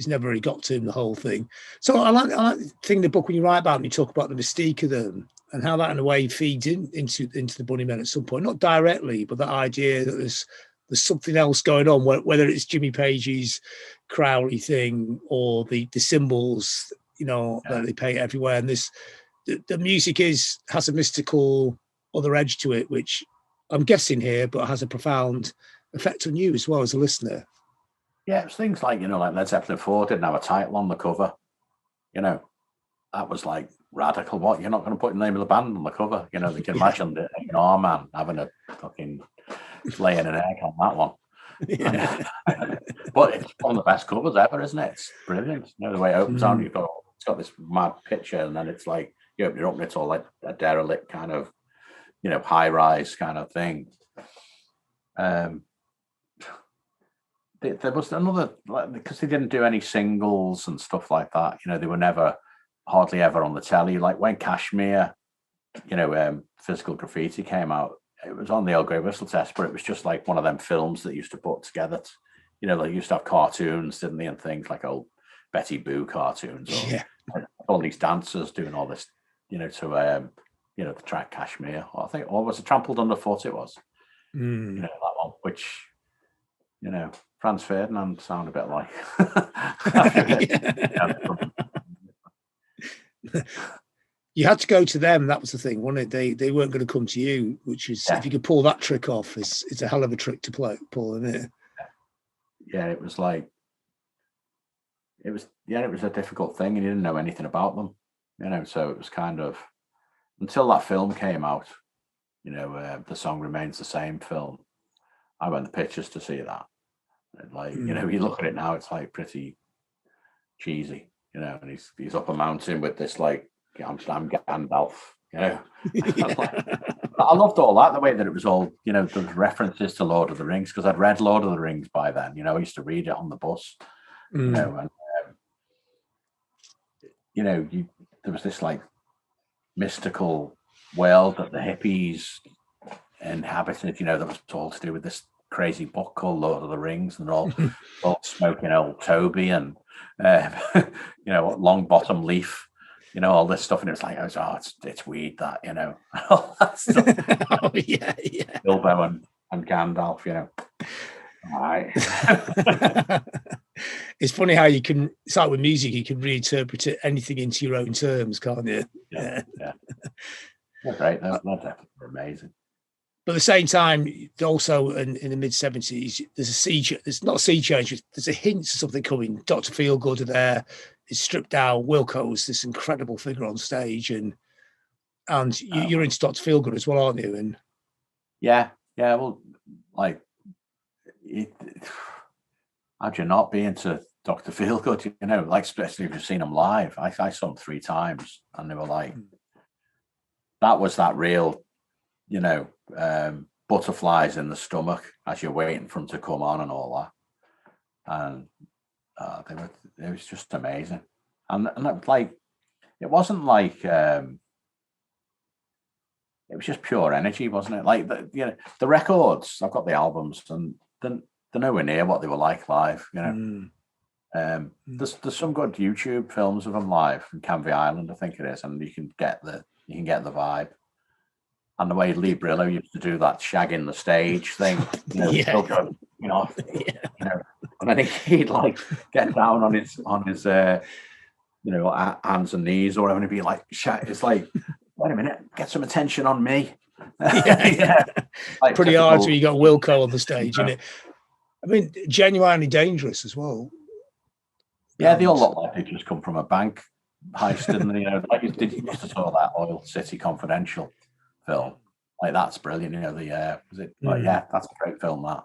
S1: never really got to him, the whole thing. So I like the thing in the book when you write about them, you talk about the mystique of them and how that in a way feeds into the Bunnymen at some point, not directly, but that idea that there's something else going on, whether it's Jimmy Page's Crowley thing or the symbols, that they paint everywhere. And the music has a mystical other edge to it, which I'm guessing here, but has a profound effect on you as well as a listener.
S2: Yeah, it's things like, like Led Zeppelin 4 didn't have a title on the cover. That was like radical. What? You're not going to put the name of the band on the cover? They can imagine the man having a fucking laying an egg on that one. Yeah. But it's one of the best covers ever, isn't it? It's brilliant. The way it opens on, it's got this mad picture, and then it's like you open it up and it's all like a derelict kind of high rise kind of thing. There was another, because they didn't do any singles and stuff like that. They were hardly ever on the telly. Like when Kashmir, Physical Graffiti came out, it was on the Old Grey Whistle Test, but it was just like one of them films that used to put together. They used to have cartoons, didn't they, and things like old Betty Boo cartoons, or all these dancers doing all this, to the track Kashmir. Or was it Trampled Underfoot? It was, that one, which, Franz Ferdinand sound a bit like.
S1: You had to go to them. That was the thing, wasn't it? They weren't going to come to you, which is if you could pull that trick off, it's a hell of a trick to pull, isn't it?
S2: Yeah, it was like it was a difficult thing, and you didn't know anything about them, so it was kind of until that film came out, The Song Remains the Same film, I went to the pictures to see that. And like, you look at it now, it's like pretty cheesy, and he's up a mountain with this like, I'm Gandalf,
S1: Yeah.
S2: I loved all that, the way that it was all, there was references to Lord of the Rings, because I'd read Lord of the Rings by then, I used to read it on the bus, and there was this like mystical world that the hippies inhabited, that was all to do with this crazy book called Lord of the Rings, and they're all smoking old Toby and long bottom leaf, all this stuff, and it was like, it's weird that, all that stuff.
S1: Oh, yeah.
S2: Bilbo and Gandalf, All right.
S1: It's funny how you can, it's like with music, you can reinterpret anything into your own terms, can't you?
S2: Yeah. They're great. They're definitely amazing.
S1: But at the same time, also in the mid-70s, there's not a sea change, there's a hint of something coming. Dr. Feelgood are there, it's stripped down. Wilco's this incredible figure on stage, and you're into Dr. Feelgood as well, aren't you? And
S2: yeah, well, like, how'd you not be into Dr. Feelgood? Like, especially if you've seen him live. I saw him 3 times, and they were like, that was that real, butterflies in the stomach as you're waiting for them to come on and all that. And it was just amazing. And like, it wasn't like, it was just pure energy, wasn't it? Like, the records, I've got the albums, and they're nowhere near what they were like live, There's some good YouTube films of them live from Canvey Island, I think it is, and you can get the vibe. And the way Lee Brillo used to do that shagging the stage thing, still go, and I think he'd like get down on his hands and knees or whatever, and he'd be like, it's like, wait a minute, get some attention on me.
S1: Yeah. Like, pretty hard when you got Wilco on the stage, isn't it? I mean, genuinely dangerous as well.
S2: Yeah, they all look like they just come from a bank heist, didn't they? Like, you must have saw that Oil City Confidential film. Like, that's brilliant. Was it? Like, yeah, that's a great film. That.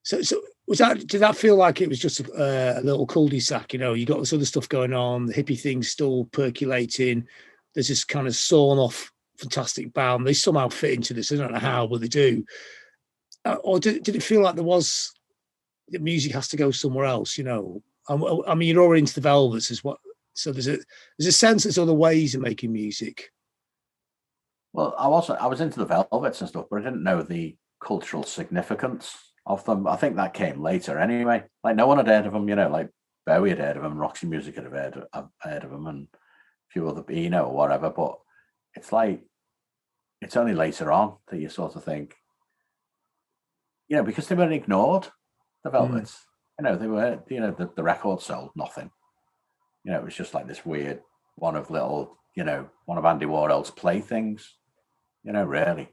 S1: So did that feel like it was just a little cul-de-sac? You got this other stuff going on, the hippie thing's still percolating. There's this kind of sawn off fantastic band. They somehow fit into this. I don't know how, but they do. Or did it feel like the music has to go somewhere else? I mean, you're already into the Velvets as well, so there's a sense there's other ways of making music.
S2: Well, I was into the Velvets and stuff, but I didn't know the cultural significance of them. I think that came later anyway. Like, no one had heard of them, like Bowie had heard of them, Roxy Music had heard of them, and a few other, or whatever. But it's like, it's only later on that you sort of think, because they were ignored, the Velvets. They were, the record sold nothing. It was just like this weird one of Andy Warhol's playthings, really.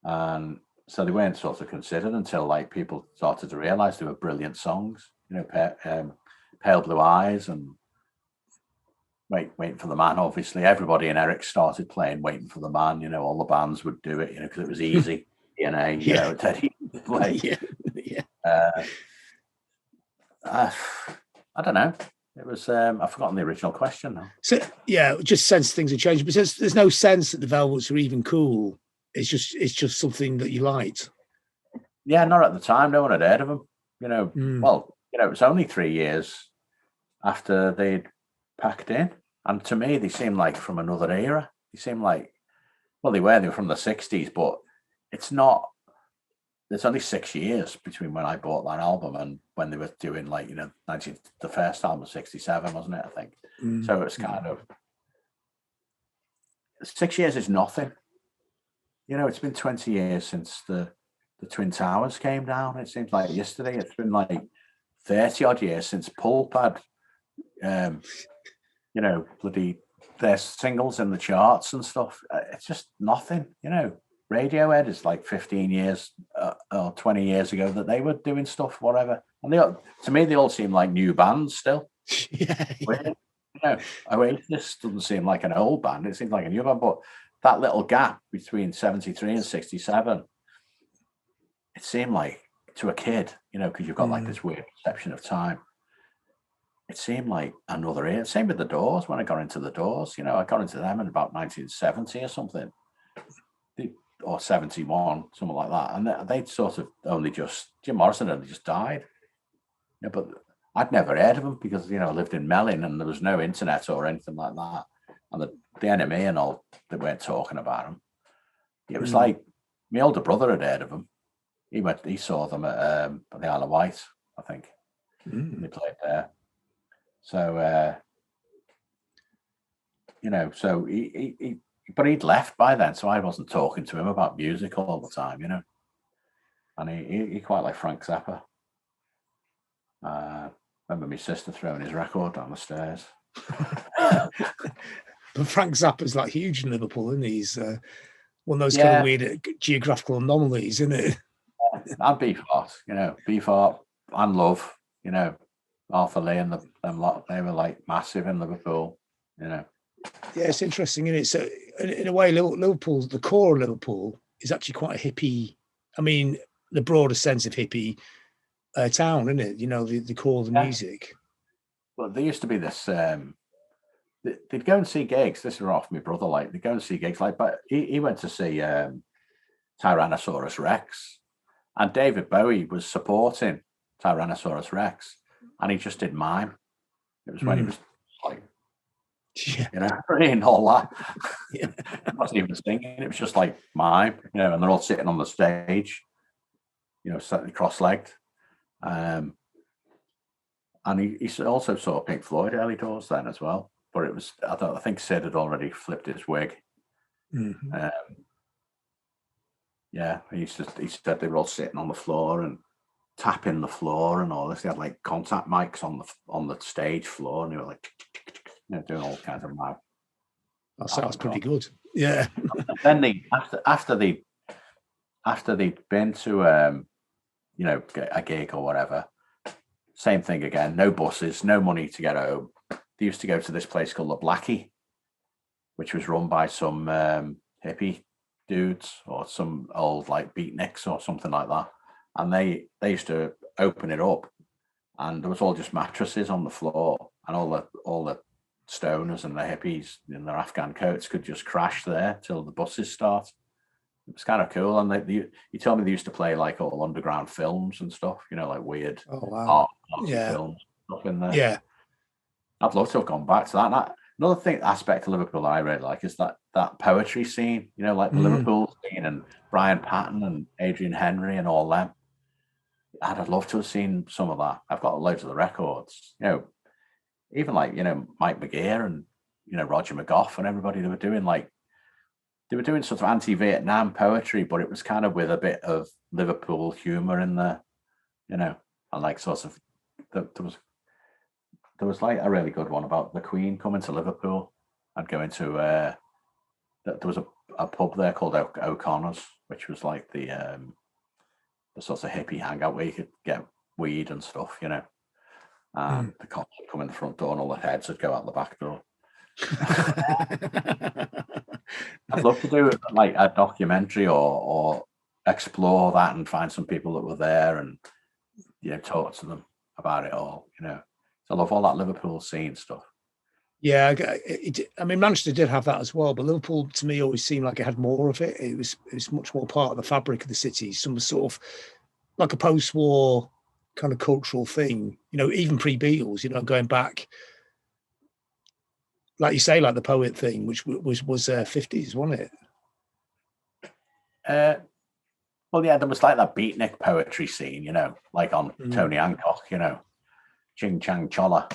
S2: And so they weren't sort of considered until like people started to realize they were brilliant songs, Pale Blue Eyes and Waiting for the Man. Obviously, everybody in Eric started playing Waiting for the Man. All the bands would do it, because it was easy. Teddy play. I don't know. It was. I've forgotten the original question now.
S1: So just sense things are changing, but there's no sense that the Velvets are even cool. It's just something that you liked.
S2: Yeah, not at the time. No one had heard of them. Well, it was only 3 years after they'd packed in, and to me, they seemed like from another era. They seemed like, well, they were from the '60s, but it's not. There's only 6 years between when I bought that album and when they were doing like, the first album was '67, wasn't it? I think. So it's kind of 6 years is nothing. It's been 20 years since the Twin Towers came down. It seems like yesterday. It's been like 30 odd years since Pulp had, bloody their singles in the charts and stuff. It's just nothing, Radiohead is like 15 years or 20 years ago that they were doing stuff, whatever. And to me, they all seem like new bands still.
S1: Yeah.
S2: Oasis doesn't seem like an old band. It seems like a new band, but that little gap between 73 and 67, it seemed like to a kid, because you've got like this weird perception of time. It seemed like another era. Same with the Doors. When I got into the Doors, I got into them in about 1970 or something, or 71, something like that. And they'd sort of only just, Jim Morrison only just died. But I'd never heard of them because, I lived in Melling and there was no internet or anything like that. And the NME and all, they weren't talking about them. It was like my older brother had heard of them. He saw them at the Isle of Wight, I think. They played there. So, so but he'd left by then, so I wasn't talking to him about music all the time, And he quite liked Frank Zappa. Remember my sister throwing his record down the stairs.
S1: But Frank Zappa's like huge in Liverpool, isn't he? He's one of those kind of weird geographical anomalies, isn't it?
S2: And Beefheart, Beefheart and Love, Arthur Lee and them lot, they were like massive in Liverpool, Yeah,
S1: it's interesting, isn't it? So in a way, Liverpool, the core of Liverpool is actually quite a hippie. I mean, the broader sense of hippie town, isn't it? The core of the music.
S2: Well, there used to be this. They'd go and see gigs. This was off my brother. Like they'd go and see gigs. Like, but he went to see Tyrannosaurus Rex, and David Bowie was supporting Tyrannosaurus Rex, and he just did mime. It was when he was like, and all that. He wasn't even singing. It was just like mime, and they're all sitting on the stage, slightly cross-legged. And he also saw Pink Floyd early doors then as well. But it was, I think Sid had already flipped his wig. He said they were all sitting on the floor and tapping the floor and all this. They had like contact mics on the stage floor, and they were like, doing all kinds of mad.
S1: That sounds pretty good. Yeah.
S2: Then after they'd been to a gig or whatever, same thing again. No buses, no money to get home. They used to go to this place called the Blackie, which was run by some hippie dudes or some old like beatniks or something like that. And they used to open it up, and there was all just mattresses on the floor, and all the stoners and the hippies in their Afghan coats could just crash there till the buses start. It was kind of cool. And he told me they used to play like all underground films and stuff, like weird art films stuff in there.
S1: Yeah.
S2: I'd love to have gone back to that. Another aspect of Liverpool I really like is that poetry scene, like the Liverpool scene and Brian Patton and Adrian Henry and all them. I'd love to have seen some of that. I've got loads of the records, even like, Mike McGear and, Roger McGough and everybody. They were doing sort of anti-Vietnam poetry, but it was kind of with a bit of Liverpool humor in there, and like sort of, there was like a really good one about the Queen coming to Liverpool. I'd go into, there was a pub there called O'Connor's, which was like the sort of hippie hangout where you could get weed and stuff, and the cops would come in the front door and all the heads would go out the back door. I'd love to do like a documentary or explore that and find some people that were there and talk to them about it all. So I love all that Liverpool scene stuff.
S1: Yeah, I mean Manchester did have that as well, but Liverpool to me always seemed like it had more of it. It was much more part of the fabric of the city. Some sort of like a post-war kind of cultural thing. Even pre-Beatles. Going back. Like you say, like the poet thing, which was 50s, wasn't it?
S2: Well, yeah, there was like that beatnik poetry scene, like on Tony Hancock, Ching Chang Cholla,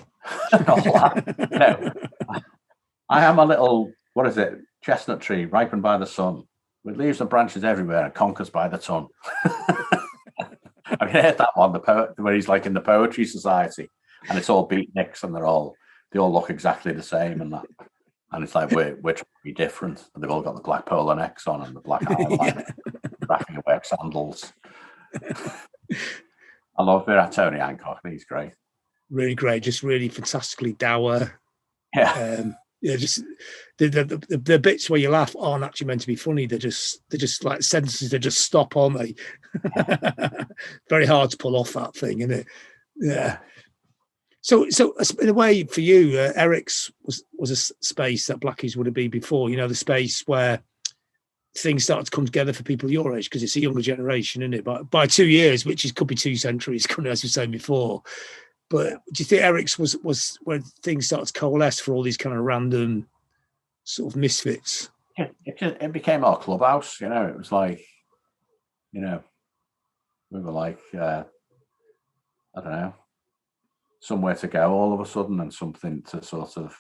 S2: and all that. I am a little, what is it, chestnut tree ripened by the sun, with leaves and branches everywhere and conquers by the ton. I've heard that one, the poet, where he's like in the Poetry Society, and it's all beatniks, and they all look exactly the same, and that, and it's like we're trying to be different, and they've all got the black polo necks on and the black eyeliner, wrapping away sandals. I love Tony Hancock. He's great,
S1: really great, just really fantastically dour,
S2: Yeah.
S1: Yeah, just the bits where you laugh aren't actually meant to be funny. They're just like sentences that just stop, aren't they? Very hard to pull off that thing, isn't it? Yeah. So in a way, for you, Eric's was a space that Blackies would have been before. You know, the space where things start to come together for people your age, because it's a younger generation, isn't it? By 2 years, which could be 2 centuries, as we were saying before. But do you think Eric's was where things started to coalesce for all these kind of random sort of misfits?
S2: It became our clubhouse, you know. It was like, you know, we were like, I don't know, somewhere to go all of a sudden, and something to sort of,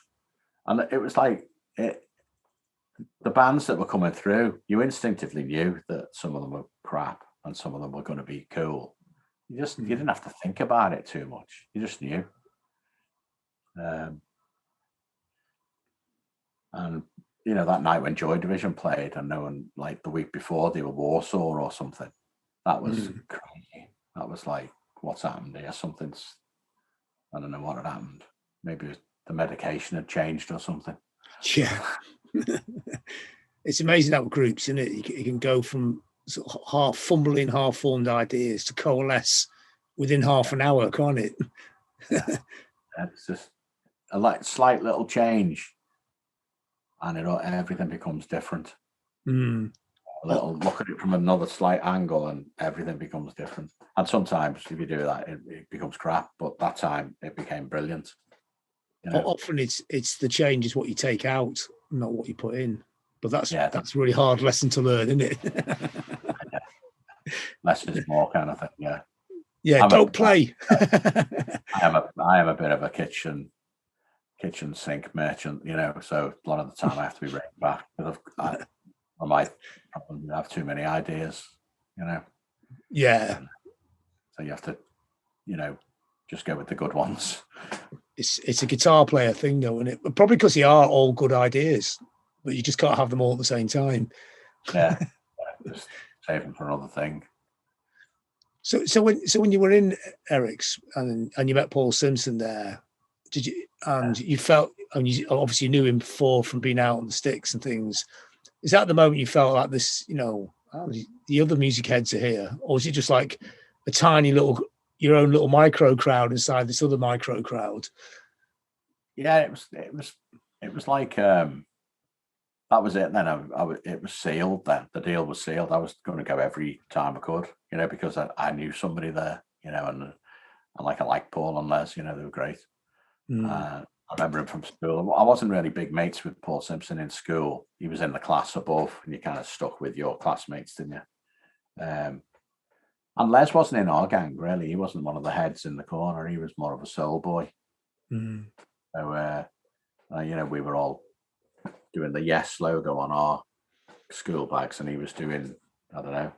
S2: and it was like the bands that were coming through, you instinctively knew that some of them were crap and some of them were going to be cool. You didn't have to think about it too much. You just knew. And you know, that night when Joy Division played, and knowing like the week before they were Warsaw or something, that was crazy. That was like, what's happened here? I don't know what had happened. Maybe the medication had changed or something.
S1: Yeah. It's amazing how groups, isn't it? You can go from sort of half fumbling, half formed ideas to coalesce within half an hour, can't it?
S2: It's just a slight little change, and everything becomes different. A little look at it from another slight angle, and everything becomes different. And sometimes, if you do that, it becomes crap. But that time, it became brilliant. You know?
S1: Often, it's the change is what you take out, not what you put in. But that's a really hard lesson to learn, isn't it?
S2: Less is more, kind of thing. Yeah.
S1: Yeah. Don't play.
S2: I am a bit of a kitchen sink merchant, you know. So a lot of the time I have to be reined back because I might probably have too many ideas, you know.
S1: Yeah.
S2: So you have to, you know, just go with the good ones.
S1: It's a guitar player thing, though, isn't it? Probably because they are all good ideas, but you just can't have them all at the same time.
S2: Yeah. Just save them for another thing.
S1: So when you were in Eric's and you met Paul Simpson there, did you you felt, and you obviously knew him before from being out on the sticks and things, is that the moment you felt like this, you know, the other music heads are here, or was it just like a tiny little, your own little micro crowd inside this other micro crowd?
S2: Yeah, it was like that was it. Then it was sealed. Then the deal was sealed. I was going to go every time I could, you know, because I knew somebody there, you know, and I like Paul and Les, you know, they were great. I remember him from school. I wasn't really big mates with Paul Simpson in school. He was in the class above, and you kind of stuck with your classmates, didn't you? And Les wasn't in our gang, really. He wasn't one of the heads in the corner. He was more of a soul boy. So, you know, we were all doing the Yes logo on our school bags, and he was doing, I don't know,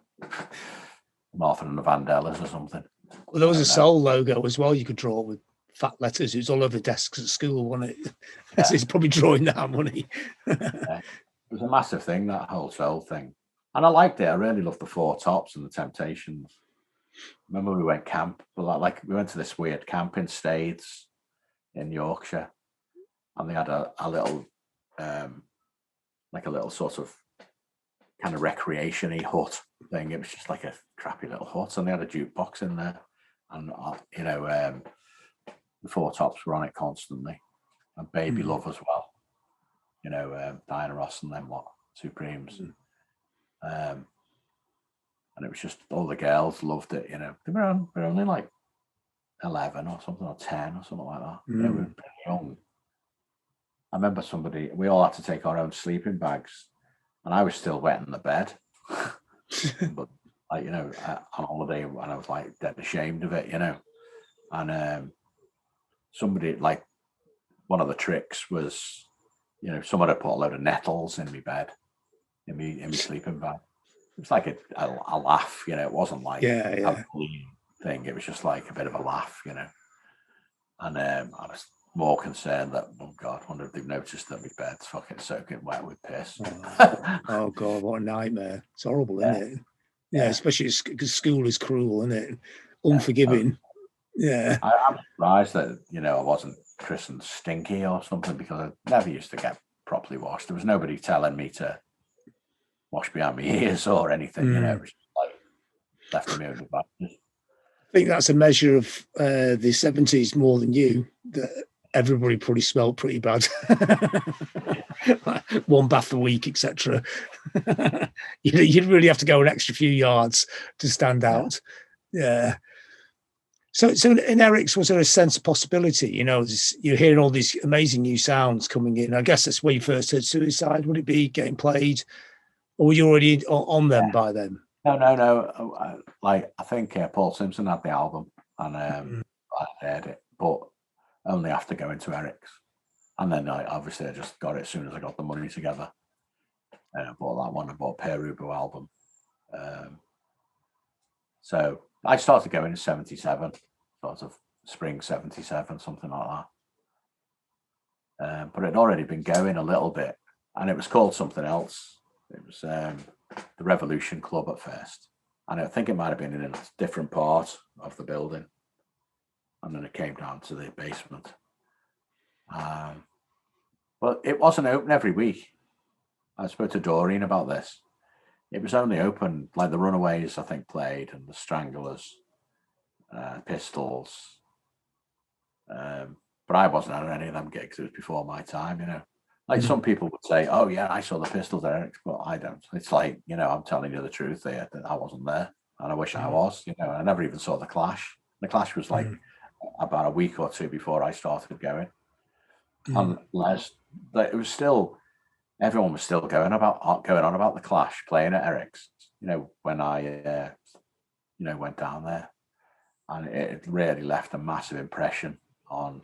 S2: Martha and the Vandellas or something.
S1: Well, there was a soul logo as well you could draw with fat letters. It was all over desks at school, wasn't it? Yeah. So he's probably drawing that money.
S2: Yeah. It was a massive thing, that whole soul thing. And I liked it. I really loved the Four Tops and the Temptations. Remember we went camp, like we went to this weird camp in Staithes in Yorkshire, and they had a little, like a little sort of kind of recreation-y hut thing. It was just like a crappy little hut, and they had a jukebox in there, and you know, the Four Tops were on it constantly, and Baby Love as well. You know, Diana Ross and them Supremes. And it was just all the girls loved it. You know, they were only like 11 or something, or 10 or something like that. You know, we were pretty young. I remember we all had to take our own sleeping bags, and I was still wet in the bed. But like, you know, on holiday, and I was like dead ashamed of it, you know. And somebody, like, one of the tricks was, you know, someone had put a load of nettles in my bed, in my sleeping bag. It was like a laugh, you know. It wasn't like a thing. It was just like a bit of a laugh, you know. And I was more concerned that, oh God, I wonder if they've noticed that my bed's fucking soaking wet with piss.
S1: Oh God, what a nightmare! It's horrible, isn't it? Yeah, especially because school is cruel, isn't it? Unforgiving. Yeah.
S2: I'm surprised that, I wasn't christened Stinky or something, because I never used to get properly washed. There was nobody telling me to wash behind my ears or anything, It was just like left to my own devices.
S1: I think that's a measure of the 70s more than you, that everybody probably smelled pretty bad. One bath a week, etc. You'd really have to go an extra few yards to stand out. Yeah. So in Eric's, was there a sense of possibility? You're hearing all these amazing new sounds coming in. I guess that's where you first heard Suicide. Would it be getting played, or were you already on them by then?
S2: No. I think Paul Simpson had the album, and I heard it, but only after going to Eric's. And then I just got it as soon as I got the money together. And I bought that one. I bought Perubu album. So I started going in 77, sort of spring 77, something like that. But it had already been going a little bit, and it was called something else. It was the Revolution Club at first. And I think it might have been in a different part of the building. And then it came down to the basement. But it wasn't open every week. I spoke to Doreen about this. It was only open, like the Runaways, I think, played, and the Stranglers, Pistols. But I wasn't at any of them gigs. It was before my time, Like some people would say, "Oh yeah, I saw the Pistols at Eric's," but I don't. It's like, I'm telling you the truth there, that I wasn't there, and I wish I was. I never even saw the Clash. The Clash was like about a week or two before I started going. Unless it was still, everyone was still going on about the Clash playing at Eric's. When I went down there, and it really left a massive impression on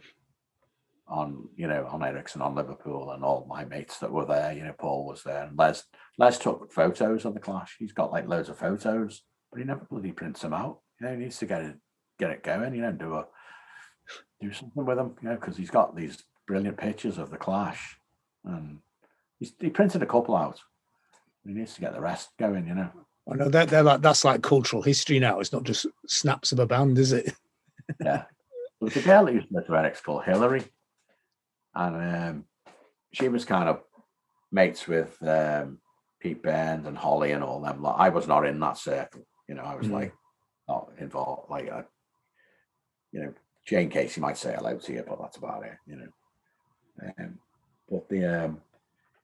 S2: Eric's and on Liverpool, and all my mates that were there. Paul was there, and Les took photos of the Clash. He's got like loads of photos, but he never bloody prints them out. He needs to get it going. Do something with them, because he's got these brilliant pictures of the Clash, and he printed a couple out. He needs to get the rest going.
S1: I know that's like cultural history now. It's not just snaps of a band, is it?
S2: Yeah. There was a girl that used to go to Eric's called Hillary, and she was kind of mates with Pete Burns and Holly and all them. I was not in that circle. I was like not involved. Like, Jane Casey might say hello to you, but that's about it. But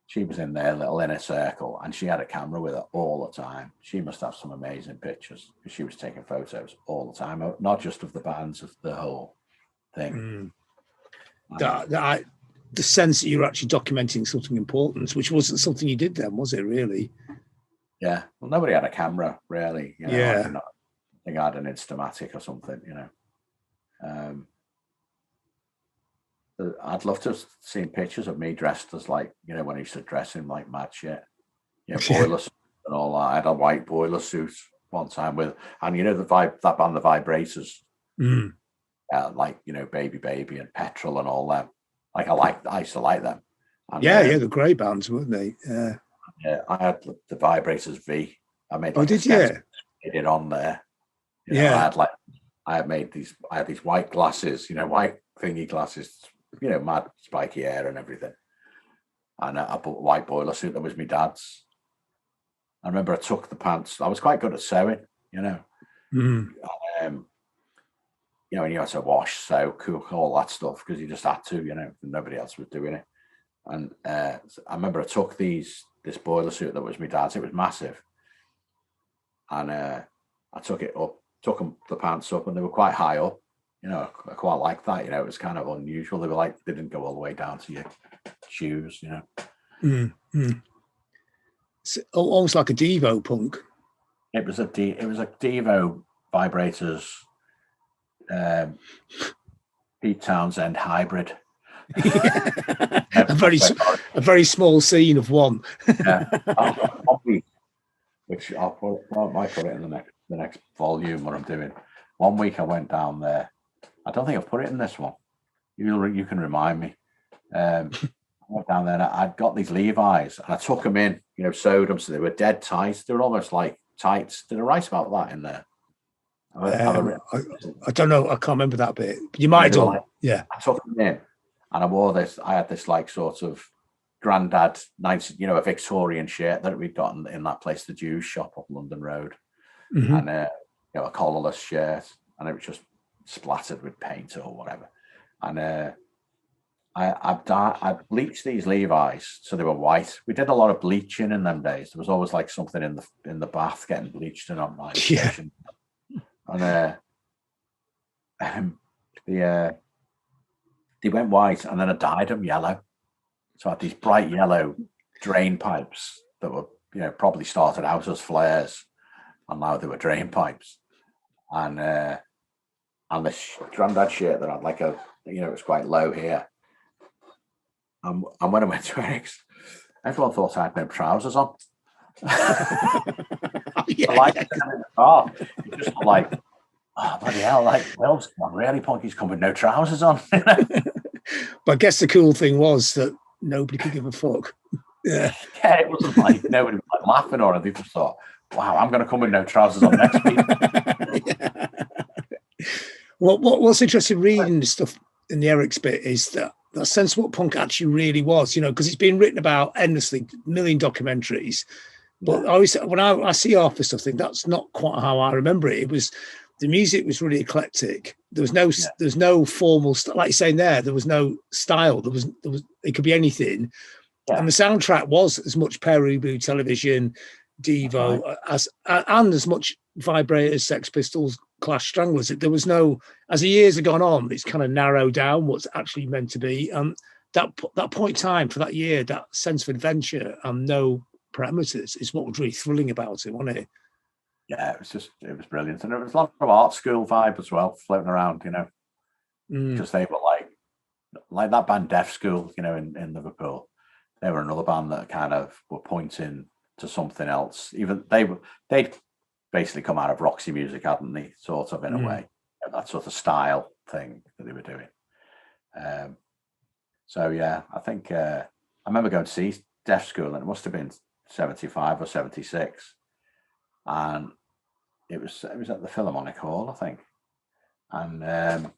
S2: she was in their little inner circle, and she had a camera with her all the time. She must have some amazing pictures, because she was taking photos all the time, not just of the bands, of the whole thing.
S1: The sense that you're actually documenting something important, which wasn't something you did then, was it really?
S2: Yeah. Well, nobody had a camera, really.
S1: Yeah.
S2: I think I had an Instamatic or something, I'd love to have seen pictures of me dressed as, like, when I used to dress in like mad shit, boiler suit and all that. I had a white boiler suit one time and that band, the Vibrators, like, Baby and Petrol and all them. Like, I used to like them. And,
S1: the great bands, weren't they?
S2: Yeah, I had the Vibrators V. I made.
S1: Like, did you?
S2: It on there. I had these white glasses, white thingy glasses, mad spiky hair and everything. And I bought a white boiler suit that was my dad's. I remember I took the pants. I was quite good at sewing, and you had to wash, sew, cook, all that stuff, because you just had to, nobody else was doing it. And I remember I took this boiler suit that was my dad's. It was massive. And I took the pants up, and they were quite high up. I quite like that. It was kind of unusual. They didn't go all the way down to your shoes.
S1: It's almost like a Devo punk.
S2: It was a Devo Vibrators, Pete Townsend hybrid.
S1: A very small scene of one.
S2: Yeah. Which I might put it in the next volume, what I'm doing. One week I went down there. I don't think I've put it in this one. You can remind me. I went down there, and I'd got these Levi's, and I took them in, sewed them, so they were dead tight. They were almost like tights. Did I write about that in there?
S1: I don't know. I can't remember that bit. You might have done.
S2: Like,
S1: yeah.
S2: I took them in, and I wore this. I had this like sort of granddad, nice, a Victorian shirt that we'd gotten in that place, the Jews shop up London Road, and a collarless shirt, and it was just splattered with paint or whatever. And I bleached these Levi's so they were white. We did a lot of bleaching in them days. There was always like something in the bath getting bleached and on my station. And they went white, and then I dyed them yellow. So I had these bright yellow drain pipes that were, probably started out as flares, and now they were drain pipes. And this granddad shirt that had like it was quite low here. And when I went to Eric's, everyone thought I had no trousers on. Just like, oh, bloody hell, like, Will's really punky's come with no trousers on.
S1: But I guess the cool thing was that nobody could give a fuck. Yeah,
S2: it wasn't like nobody was like laughing or anything. They just thought, wow, I'm going to come with no trousers on next week.
S1: Yeah. What's interesting reading the stuff in the Eric's bit is that sense of what punk actually really was, because it's been written about endlessly, a million documentaries. But I always, when I see half the stuff, I think that's not quite how I remember it. It was, the music was really eclectic. There was no formal, like you're saying there was no style. There was, it could be anything. Yeah. And the soundtrack was as much Peru Television, Devo, and as much Vibrators, Sex Pistols, Clash, Stranglers. There was no, as the years have gone on, it's kind of narrowed down what's actually meant to be. That point in time for that year, that sense of adventure and no parameters is what was really thrilling about it, wasn't it?
S2: Yeah, it was brilliant. And there was a lot of art school vibe as well floating around, because they were like that band Deaf School, in Liverpool. They were another band that kind of were pointing to something else. Even they'd basically come out of Roxy music, hadn't they? Sort of in a way, that sort of style thing that they were doing. So yeah, I think I remember going to see Deaf School, and it must have been 75 or 76, and it was at the Philharmonic Hall, I think, and there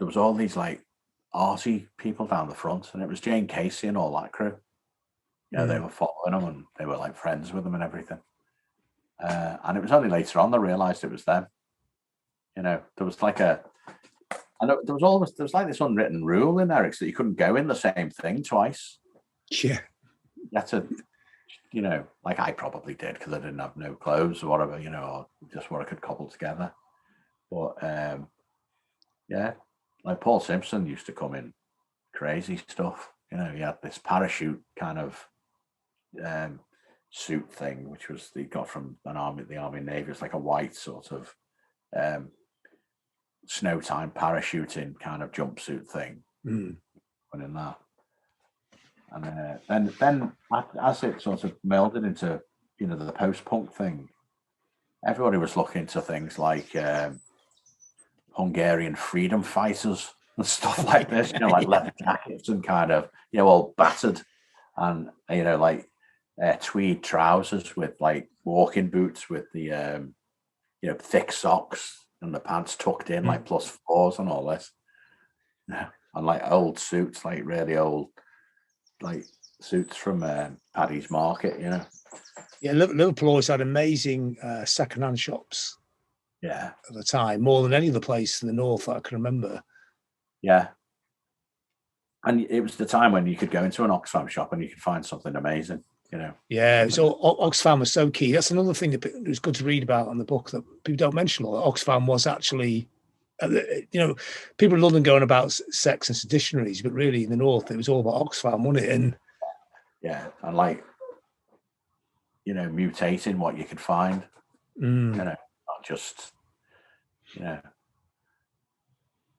S2: was all these like arty people down the front, and it was Jane Casey and all that crew. They were following them, and they were like friends with them and everything. And it was only later on they realised it was them. There was like there was like this unwritten rule in Eric's that you couldn't go in the same thing twice.
S1: Yeah.
S2: You had to, like I probably did because I didn't have no clothes or whatever, or just what I could cobble together. But yeah, like Paul Simpson used to come in crazy stuff. He had this parachute kind of suit thing, which was he got from the Army and Navy. It's like a white sort of snow time parachuting kind of jumpsuit thing. And in that, and then as it sort of melded into the post-punk thing, everybody was looking to things like Hungarian freedom fighters and stuff like this, like leather jackets and kind of all battered, and like tweed trousers with like walking boots with the thick socks and the pants tucked in like +4s and all this, and like old suits, like really old like suits from Paddy's Market.
S1: Yeah, Liverpool always had amazing second-hand shops.
S2: Yeah,
S1: at the time, more than any other place in the north that I can remember.
S2: Yeah, and it was the time when you could go into an Oxfam shop and you could find something amazing.
S1: Yeah, so Oxfam was so key. That's another thing that it was good to read about in the book that people don't mention. Oxfam was actually, people in London going about sex and dictionaries, but really in the north it was all about Oxfam, wasn't it? And
S2: yeah, and like mutating what you could find. Not just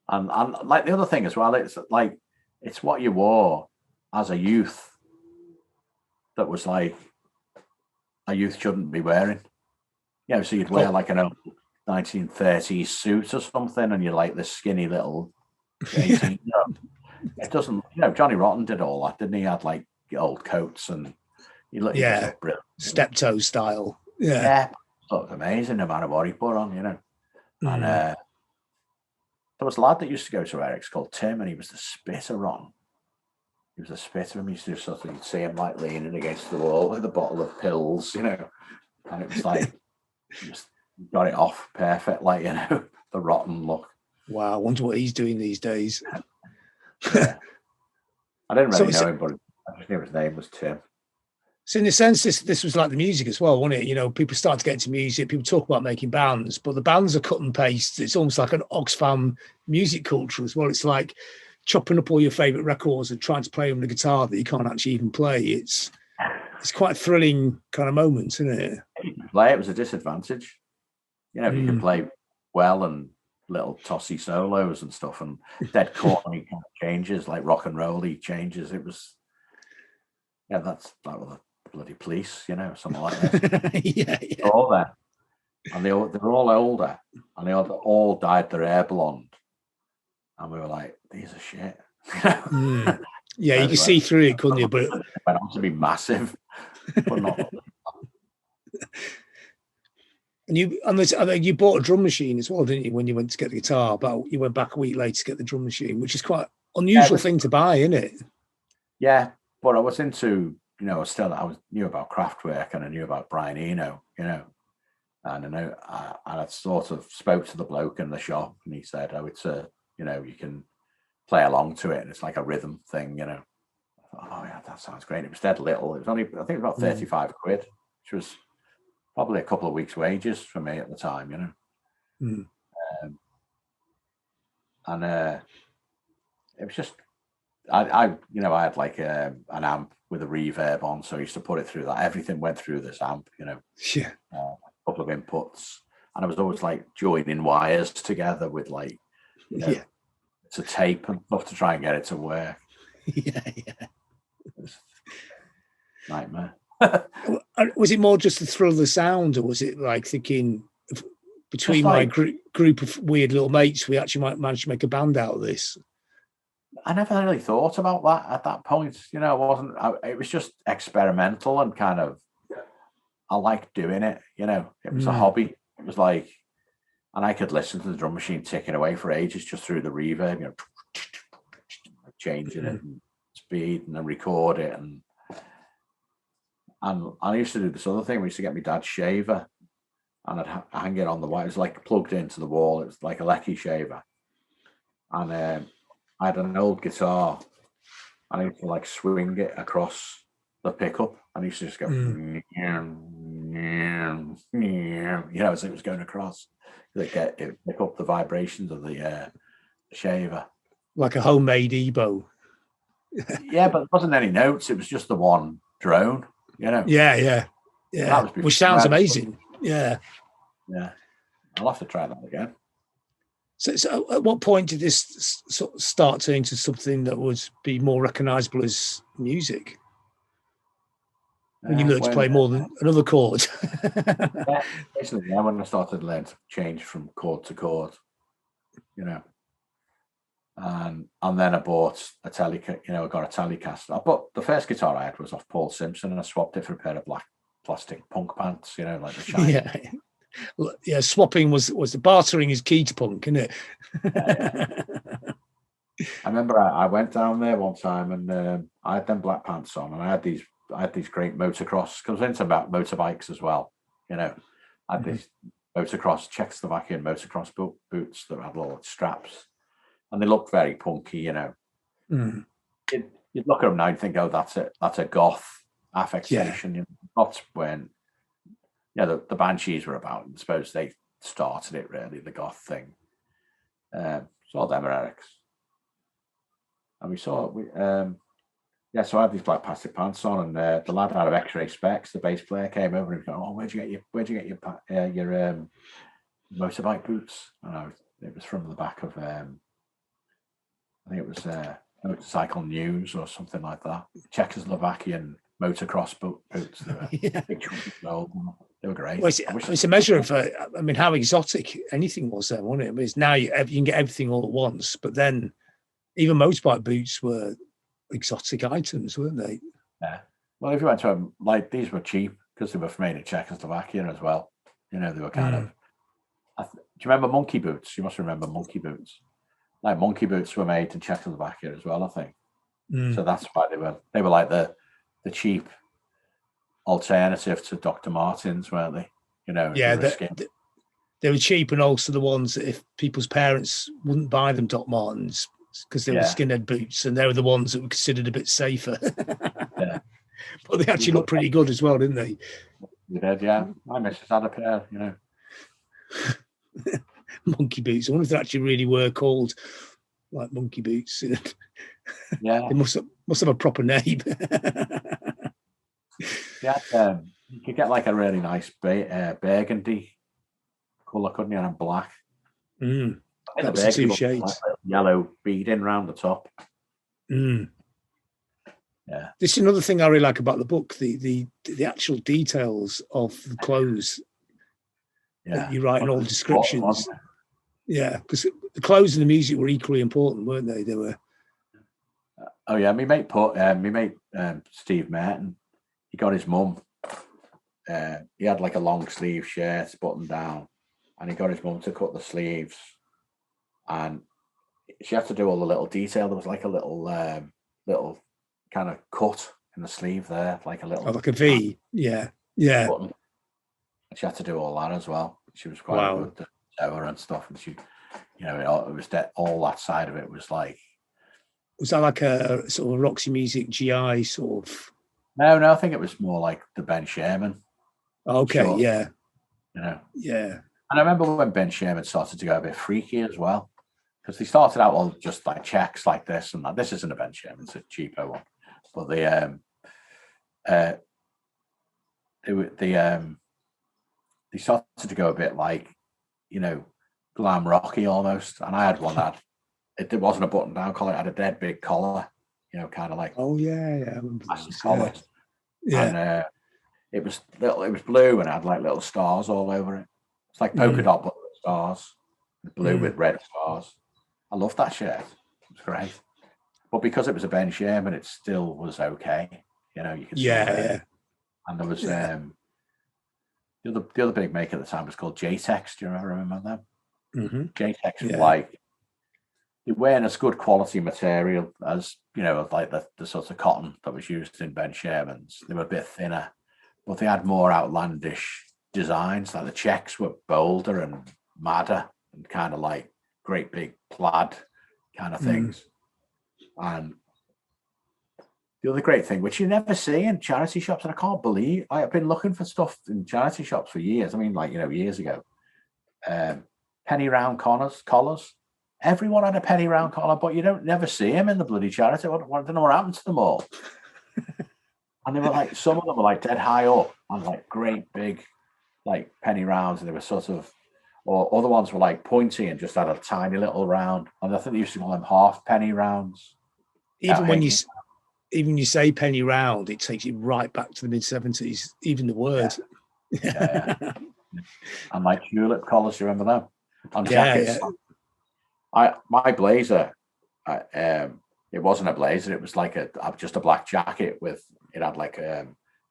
S2: and like the other thing as well. It's like it's what you wore as a youth that was like a youth shouldn't be wearing. So you'd wear like an old 1930s suit or something, and you're like this skinny little 18. It doesn't. Johnny Rotten did all that, didn't he? He had like old coats and he looked brilliant.
S1: Steptoe style.
S2: Yeah. amazing no matter what he put on, And
S1: Mm.
S2: there was a lad that used to go to Eric's called Tim, and he was the spitter on. He was a spitter, and he used to do something. You'd see him like leaning against the wall with a bottle of pills, and it was like just got it off perfect, like the rotten look.
S1: Wow, I wonder what he's doing these days.
S2: Yeah. I didn't really
S1: So
S2: know him, but I just knew his name was Tim.
S1: So in a sense, this was like the music as well, wasn't it? People start to get into music. People talk about making bands, but the bands are cut and paste. It's almost like an Oxfam music culture as well. It's like chopping up all your favorite records and trying to play them on a guitar that you can't actually even play. It's quite a thrilling kind of moment, isn't it?
S2: Play it was a disadvantage. If you can play well and little tossy solos and stuff and dead corny kind of changes, like rock and roll-y changes, it was that's like the bloody police, something like that.
S1: yeah.
S2: They're all there, and they're all older, and they all dyed their hair blonde, and we were like, these are shit.
S1: Yeah, you can see through it, couldn't you? But it
S2: went on to be massive, but not.
S1: And you bought a drum machine as well, didn't you? When you went to get the guitar, but you went back a week later to get the drum machine, which is quite unusual thing to buy, isn't it?
S2: Yeah, but I was into, I knew about Kraftwerk, and I knew about Brian Eno, and I sort of spoke to the bloke in the shop, and he said, "Oh, it's you can play along to it, and it's like a rhythm thing, I thought, oh yeah, that sounds great. It was dead little. It was only, I think, about 35 quid, which was probably a couple of weeks' wages for me at the time, and it was just, I had like an amp with a reverb on, so I used to put it through that. Everything went through this amp,
S1: Yeah.
S2: A couple of inputs, and I was always like joining wires together with like, to tape and stuff to try and get it to work.
S1: Yeah.
S2: It was nightmare.
S1: Was it more just the thrill of the sound, or was it like thinking between my group of weird little mates, we actually might manage to make a band out of this?
S2: I never really thought about that at that point. It was just experimental and kind of, I liked doing it, it was a hobby. It was like, and I could listen to the drum machine ticking away for ages just through the reverb, changing it and speed, and then record it. And I used to do this other thing. We used to get my dad's shaver, and I'd hang it on the wall. It was like plugged into the wall. It was like a Lecky shaver. And I had an old guitar, and I used to like swing it across the pickup, and I used to just go, as it was going across. It pick up the vibrations of the shaver.
S1: Like a homemade Ebo.
S2: Yeah, but there wasn't any notes. It was just the one drone,
S1: Yeah. Which sounds amazing. Yeah.
S2: I'll have to try that again.
S1: So at what point did this start turning to something that would be more recognizable as music? When you learned to play more than another chord?
S2: Basically, when I started to learn to change from chord to chord, and then I bought a I got a Telecaster. I bought the first guitar I had was off Paul Simpson, and I swapped it for a pair of black plastic punk pants, like the shiny.
S1: Yeah, swapping was the bartering is key to punk, isn't it?
S2: I remember I went down there one time, and I had them black pants on, and I had these great motocross, because I was into about motorbikes as well. I had these motocross, Czechoslovakian motocross boots that had little straps, and they looked very punky. You'd look at them now and think, oh, that's a goth affectation. That's when the Banshees were about. I suppose they started it, really, the goth thing. Saw them at Eric's, and we saw so I had these black plastic pants on, and the lad out of X-Ray Specs, the bass player, came over and he was going, "Oh, where'd you get your motorbike boots?" And it was from the back of I think it was Motorcycle News or something like that. Czechoslovakian motocross boots. They were great.
S1: Well, it's a measure of how exotic anything was then, wasn't it? I mean, now you can get everything all at once, but then even motorbike boots were exotic items, weren't they?
S2: Yeah. Well, if you went to these were cheap because they were made in Czechoslovakia as well. You know, they were kind of. Do you remember monkey boots? You must remember monkey boots. Like monkey boots were made in Czechoslovakia as well, I think. So that's why they were like the cheap alternative to Dr. Martens, weren't they? You know,
S1: Yeah, they were cheap, and also the ones that if people's parents wouldn't buy them Doc Martens because they were skinhead boots, and they were the ones that were considered a bit safer.
S2: Yeah.
S1: But they actually looked pretty good as well, didn't they?
S2: They did, yeah. My missus had a pair, you know.
S1: Monkey boots. I wonder if they actually really were called like monkey boots.
S2: Yeah.
S1: They must have a proper name.
S2: Yeah, you could get like a really nice burgundy colour, couldn't you? And black.
S1: That's the two shades.
S2: Like yellow beading around the top. Yeah.
S1: This is another thing I really like about the book, the actual details of the clothes.
S2: Yeah.
S1: You write in all the descriptions. Yeah, because the clothes and the music were equally important, weren't they? They were.
S2: Oh yeah, me mate Steve Merton. He got his mum. He had like a long sleeve shirt buttoned down, and he got his mum to cut the sleeves, and she had to do all the little detail. There was like a little kind of cut in the sleeve there, like a little,
S1: like a V. Yeah.
S2: Button. She had to do all that as well. She was quite good sewer and stuff, and she, you know, it was that all that side of it was like.
S1: Was that like a sort of Roxy Music GI sort of?
S2: No, I think it was more like the Ben Sherman.
S1: Okay, sure. Yeah.
S2: You know.
S1: Yeah.
S2: And I remember when Ben Sherman started to go a bit freaky as well, because they started out all just like checks like this and that. This isn't a Ben Sherman; it's a cheapo one. But they started to go a bit like, you know, glam rocky almost. And I had one that it wasn't a button down collar; it had a dead big collar. You know, kind of like massive collars. Yeah. And it was blue and had like little stars all over it. It's like polka dot but with stars, blue with red stars. I love that shirt. It was great. But because it was a Ben Sherman, it still was okay. You know, you could see it. And there was the other big maker at the time was called JTEX. Do you remember them? JTEX was like, they weren't as good quality material as, you know, like the sort of cotton that was used in Ben Sherman's. They were a bit thinner, but they had more outlandish designs. Like the checks were bolder and madder and kind of like great big plaid kind of things. And the other great thing, which you never see in charity shops, and I can't believe, I've been looking for stuff in charity shops for years. I mean, like, you know, years ago, penny round collars. Everyone had a penny round collar, but you don't never see them in the bloody charity. I don't know what happened to them all. And they were like, some of them were like dead high up and like great big, like penny rounds, and they were sort of, or other ones were like pointy and just had a tiny little round. And I think they used to call them half penny rounds.
S1: Even when you say penny round, it takes you right back to the mid-70s. Even the word.
S2: Yeah. And like tulip collars, you remember them? On jackets. My blazer, it wasn't a blazer. It was like just a black jacket with, it had like I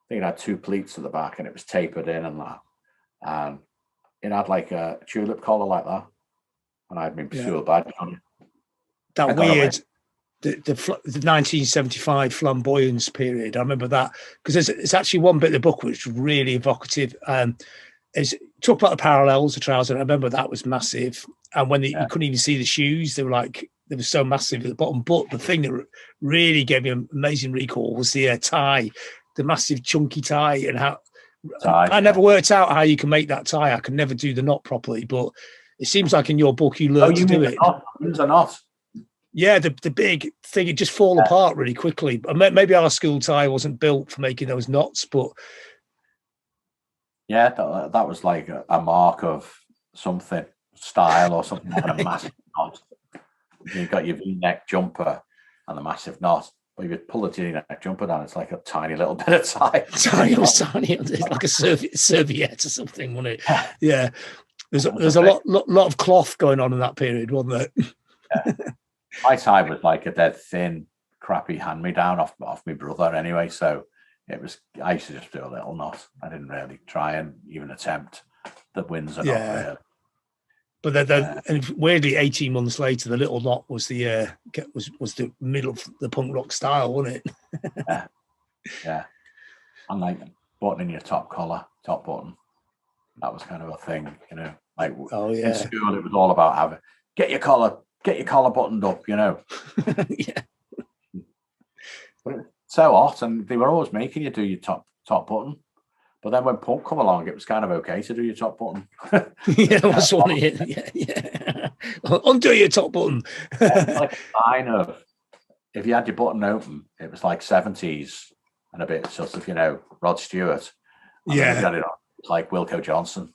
S2: think it had two pleats at the back and it was tapered in and that. And it had like a tulip collar like that. And I had my school badge on it.
S1: That weird, the 1975 flamboyance period. I remember that because there's actually one bit of the book which was really evocative. Is talk about the parallels, the trousers. I remember that was massive. And when you couldn't even see the shoes, they were so massive at the bottom. But the thing that really gave me an amazing recall was the tie, the massive chunky tie, and how I never worked out how you can make that tie. I could never do the knot properly, but it seems like in your book you learned to do it.
S2: There's a knot.
S1: Yeah, the big thing, it just fall apart really quickly. Maybe our school tie wasn't built for making those knots, but
S2: yeah, that was like a mark of something, style or something, like a massive knot. You got your V-neck jumper and the massive knot. But if you pull the V-neck jumper down, it's like a tiny little bit of tie.
S1: Tiny, it's like a serviette or something, wasn't it? Yeah. There's a lot of cloth going on in that period, wasn't there?
S2: Yeah. My tie was like a dead thin, crappy hand-me-down off my brother anyway, so I used to just do a little knot. I didn't really try and even attempt the wins are not
S1: Yeah.
S2: real.
S1: But and weirdly, 18 months later, the little knot was the middle of the punk rock style, wasn't it?
S2: Yeah. And like buttoning your top button, that was kind of a thing, you know. Like in school, it was all about get your collar buttoned up, you know.
S1: Yeah.
S2: But it was so hot, and they were always making you do your top button. But then when punk come along, it was kind of okay to do your top button.
S1: Yeah, I was on it. Yeah. Undo your top button.
S2: Like I know, if you had your button open, it was like 70s and a bit sort of, you know, Rod Stewart. And then if you had it on, it's like Wilco Johnson.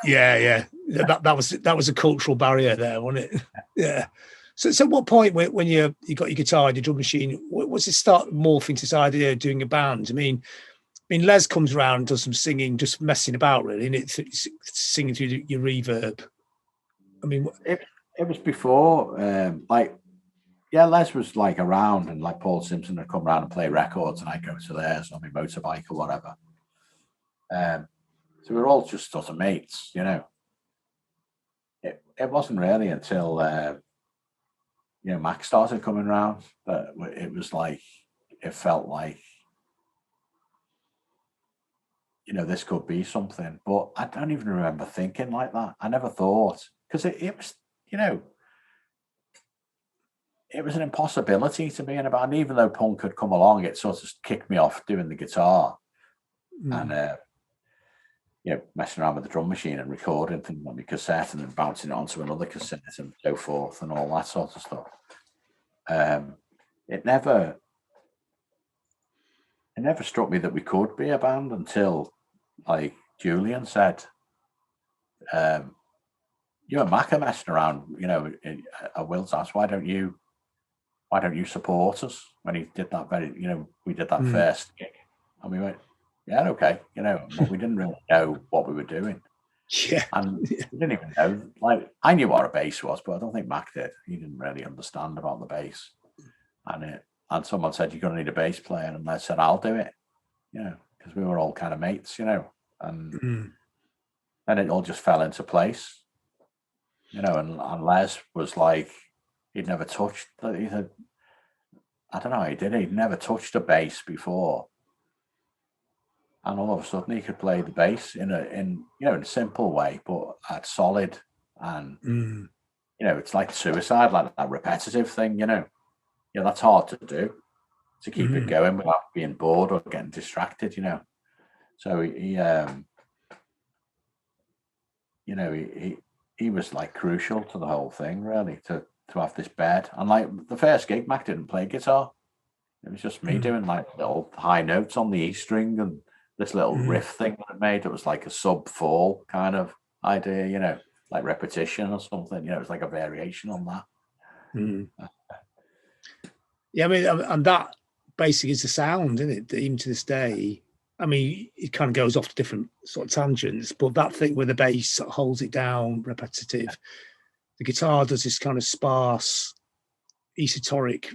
S1: Yeah. That was a cultural barrier there, wasn't it? Yeah. So at what point when you got your guitar, your drum machine, was it start morphing to this idea of doing a band? I mean, Les comes around and does some singing, just messing about, really, and it's singing through your reverb. I mean,
S2: it was before, Les was like around, and like Paul Simpson would come around and play records, and I'd go to theirs on my motorbike or whatever. So we were all just sort of mates, you know. It wasn't really until Mac started coming around that it was like, it felt like, you know, this could be something. But I don't even remember thinking like that. I never thought, because it was, you know, it was an impossibility to be in a band. Even though punk had come along, it sort of kicked me off doing the guitar and messing around with the drum machine and recording things on my cassette and then bouncing it onto another cassette and so forth and all that sort of stuff. It never struck me that we could be a band until, like, Julian said, you and Mac are messing around, you know, at Will's house. Why don't you support us? When he did that we did that first gig, and we went, yeah, okay, you know, but we didn't really know what we were doing.
S1: Yeah.
S2: And we didn't even know, like, I knew what a bass was, but I don't think Mac did. He didn't really understand about the bass. And someone said, you're going to need a bass player. And I said, I'll do it, you know, because we were all kind of mates, you know. And then it all just fell into place, you know. And Les was like, he'd never touched, he said, I don't know how he did it. He'd never touched a bass before. And all of a sudden he could play the bass in a simple way, but at solid. And, you know, it's like suicide, like that repetitive thing, you know. Yeah, that's hard to do, to keep it going without being bored or getting distracted, you know. So he was like crucial to the whole thing, really, to have this bed. And like the first gig, Mac didn't play guitar. It was just me doing like little high notes on the E string and this little riff thing that I made. It was like a sub fall kind of idea, you know, like repetition or something. You know, it was like a variation on that.
S1: Yeah, I mean, and that basically is the sound, isn't it? Even to this day, I mean, it kind of goes off to different sort of tangents, but that thing where the bass holds it down, repetitive. The guitar does this kind of sparse, esoteric,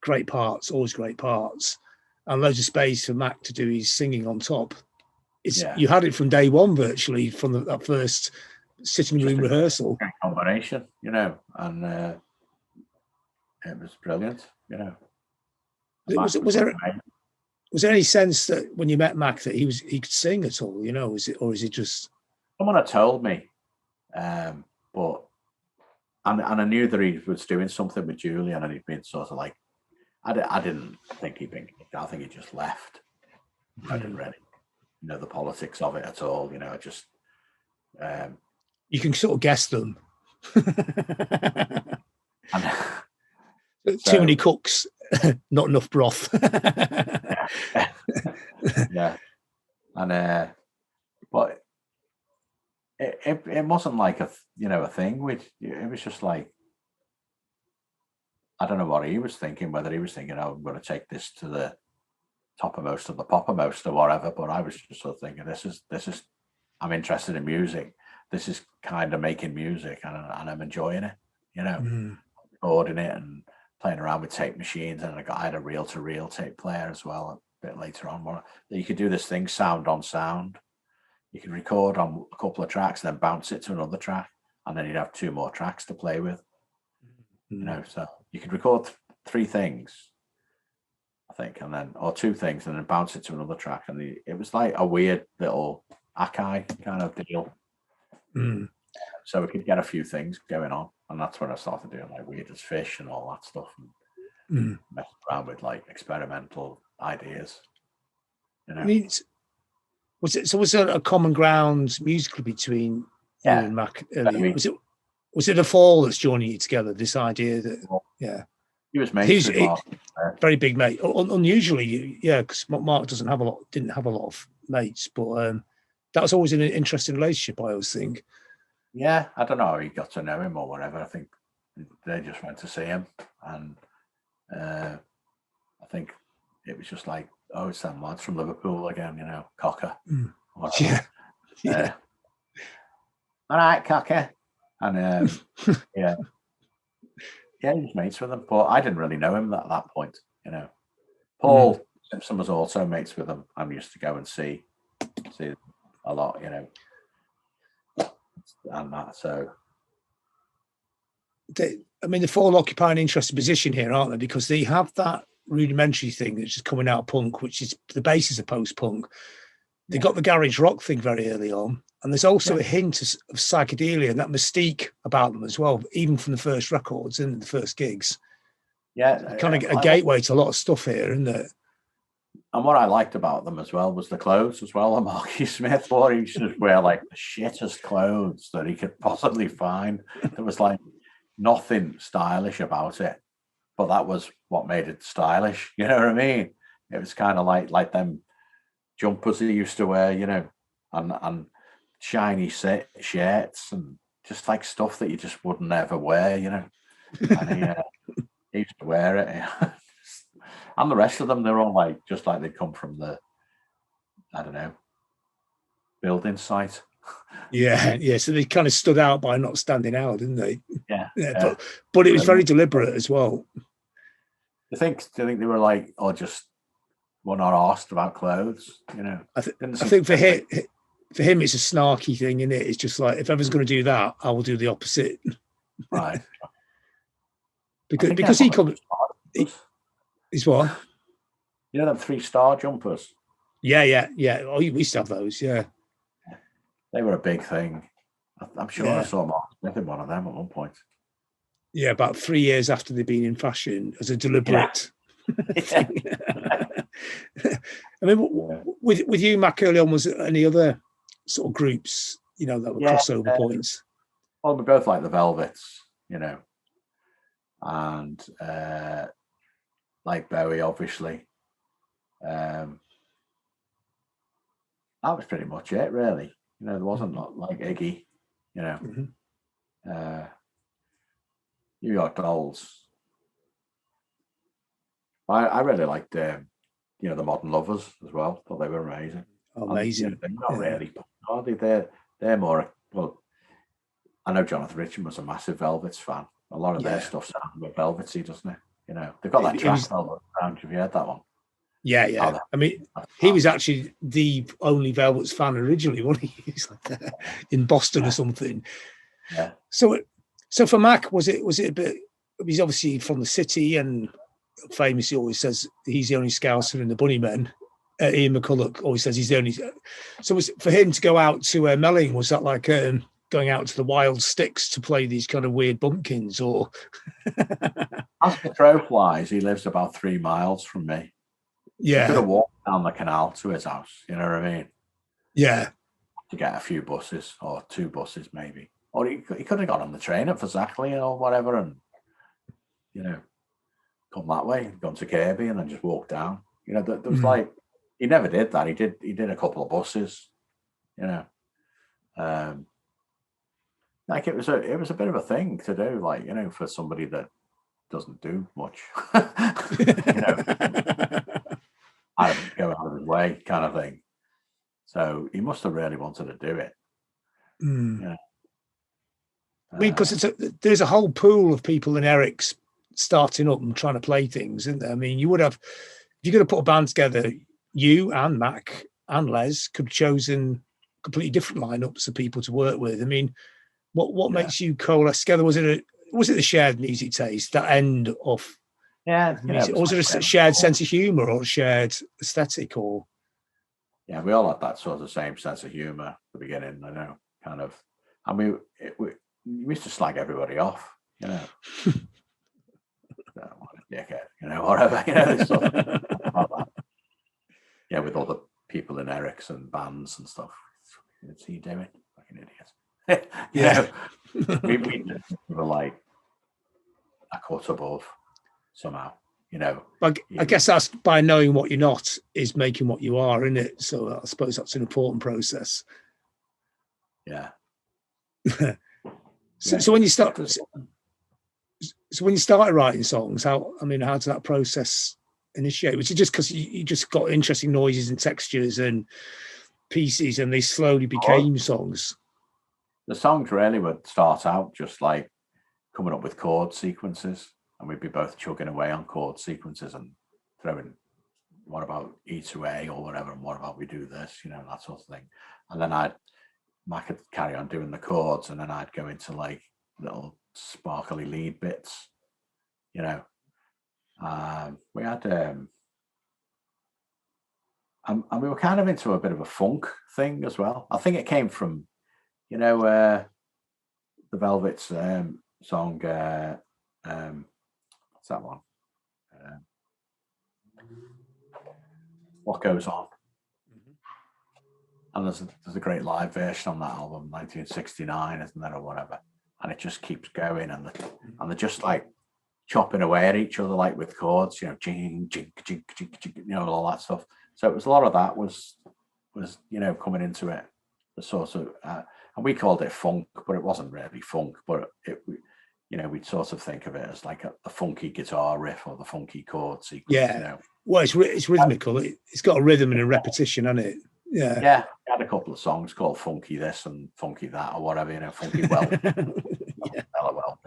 S1: great parts, always great parts, and loads of space for Mac to do his singing on top. You had it from day one, virtually, from that first sitting room rehearsal.
S2: Combination, you know, and it was brilliant, you know.
S1: Was there any sense that when you met Mac that he could sing at all? You know, is it just
S2: someone had told me, but I knew that he was doing something with Julian, and he'd been sort of like, I didn't think he'd been. I think he just left. I didn't really know the politics of it at all. You know, I just
S1: you can sort of guess them. Too many cooks, not enough broth.
S2: Yeah, and but it wasn't like a thing. Which it was just like, I don't know what he was thinking. Whether he was thinking, "Oh, I'm going to take this to the toppermost of the poppermost or whatever," but I was just sort of thinking, "This is. I'm interested in music. This is kind of making music, and I'm enjoying it. You know, recording it and playing around with tape machines, and I had a reel-to-reel tape player as well a bit later on. You could do this thing sound on sound, you could record on a couple of tracks, then bounce it to another track, and then you'd have 2 more tracks to play with. You know, so you could record 3 things, I think, and then, or 2 things, and then bounce it to another track. And it was like a weird little Akai kind of deal. So we could get a few things going on, and that's when I started doing like Weird as Fish and all that stuff, and messing around with like experimental ideas. You know?
S1: I mean, was there a common ground musically between you and Mac? Was it the Fall that's joining you together? This idea that
S2: he was mates with Mark.
S1: Very big mate. Unusually, because Mark didn't have a lot of mates, but that was always an interesting relationship, I always think.
S2: Yeah, I don't know how he got to know him or whatever. I think they just went to see him, and I think it was just like, oh, it's them lads from Liverpool again, you know, Cocker. Yeah. All right, Cocker. And he was mates with him, but I didn't really know him at that point, you know. Paul Simpson was also mates with him. I used to go and see a lot, you know, and that. So,
S1: the Fall occupy an interesting position here, aren't they? Because they have that rudimentary thing that's just coming out of punk, which is the basis of post-punk. They got the garage rock thing very early on, and there's also a hint of psychedelia and that mystique about them as well, even from the first records and the first gigs. Yeah, kind of a gateway to a lot of stuff here, isn't it?
S2: And what I liked about them as well was the clothes as well. And Marky Smith wore, he used to wear like the shittest clothes that he could possibly find. There was like nothing stylish about it, but that was what made it stylish. You know what I mean? It was kind of like them jumpers he used to wear, you know, and shiny shirts and just like stuff that you just wouldn't ever wear, you know. And he used to wear it. And the rest of them, they're all like, just like they come from the, I don't know, building site.
S1: Yeah. So they kind of stood out by not standing out, didn't they?
S2: Yeah.
S1: But it was very deliberate as well.
S2: Do you think they were like, or just were not asked about clothes? You know,
S1: I think for him, it's a snarky thing, isn't it? It's just like, if everyone's going to do that, I will do the opposite.
S2: Right.
S1: because he comes. He's what?
S2: You know them 3-star jumpers?
S1: Yeah. Oh, we used to have those, yeah.
S2: They were a big thing. I'm sure I saw Mark Smith in one of them at one point.
S1: Yeah, about 3 years after they'd been in fashion as a deliberate thing. I mean, with you, Mac, early on, was there any other sort of groups, you know, that were crossover points?
S2: Well, we both like the Velvets, you know, and like Bowie, obviously. That was pretty much it, really. You know, there wasn't like Iggy, you know. New York Dolls. I really liked, you know, the Modern Lovers as well. Thought they were amazing.
S1: Amazing.
S2: And, you know, they're not really, are they? They're more, well, I know Jonathan Richman was a massive Velvets fan. A lot of their stuff sounds a bit Velvetsy, doesn't it? You know, they've got that track Velvet Sound. Have you heard that one?
S1: Yeah. I mean, he was actually the only Velvets fan originally, wasn't he? He's like in Boston or something.
S2: Yeah.
S1: So for Mac, was it a bit? He's obviously from the city, and famously always says he's the only Scouser in the Bunnymen. Ian McCulloch always says he's the only. So was it for him to go out to Melling? Was that like going out to the wild sticks to play these kind of weird bumpkins, or?
S2: As the crow flies, he lives about 3 miles from me.
S1: Yeah,
S2: he could have walked down the canal to his house. You know what I mean?
S1: Yeah,
S2: to get a few buses or 2 buses maybe, or he could have gone on the train up for Zachley or whatever, and you know, come that way, gone to Kirby, and then just walk down. You know, there was like, he never did that. He did a couple of buses. You know, like it was a bit of a thing to do, like, you know, for somebody that doesn't do much. You know, I don't go out of his way, kind of thing. So he must have really wanted to do it.
S1: Yeah. I mean, because there's a whole pool of people in Eric's starting up and trying to play things, isn't there? I mean, you would have, if you're going to put a band together, you and Mac and Les could have chosen completely different lineups of people to work with. I mean, what makes you coalesce together? Was it the shared music taste, that end of music, or was it a shared sense of humor or shared aesthetic? Or
S2: we all had that sort of same sense of humor at the beginning. I know, kind of. I mean, we used to slag everybody off, you know. Dickhead, you know, whatever, you know, stuff like that. Yeah, with all the people in Eric's and bands and stuff. What's he doing? Fucking idiot.
S1: Yeah.
S2: we were like a cut above somehow, you know.
S1: I guess that's by knowing what you're not is making what you are, isn't it? So I suppose that's an important process.
S2: Yeah.
S1: So when you started writing songs, how does that process initiate? Was it just because you just got interesting noises and textures and pieces, and they slowly became songs?
S2: The songs really would start out just like coming up with chord sequences, and we'd be both chugging away on chord sequences and throwing, what about E to A or whatever, and what about we do this, you know, that sort of thing. And then Mac could carry on doing the chords, and then I'd go into like little sparkly lead bits, you know. We had and we were kind of into a bit of a funk thing as well. I think it came from, you know, the Velvet's song, what's that one? What Goes On? And there's a great live version on that album, 1969, isn't there, or whatever? And it just keeps going, and they're just like chopping away at each other, like with chords, you know, jing, jing, jing, jing, jing, you know, all that stuff. So it was a lot of that was you know, coming into it, the sort of, and we called it funk, but it wasn't really funk, but you know, we'd sort of think of it as like a funky guitar riff or the funky chord sequence.
S1: Yeah.
S2: You know?
S1: Well, it's rhythmical. It's got a rhythm and a repetition, hasn't it? Yeah.
S2: Yeah. We had a couple of songs called Funky This and Funky That or whatever, you know, Funky Well.
S1: Yeah.
S2: LOL.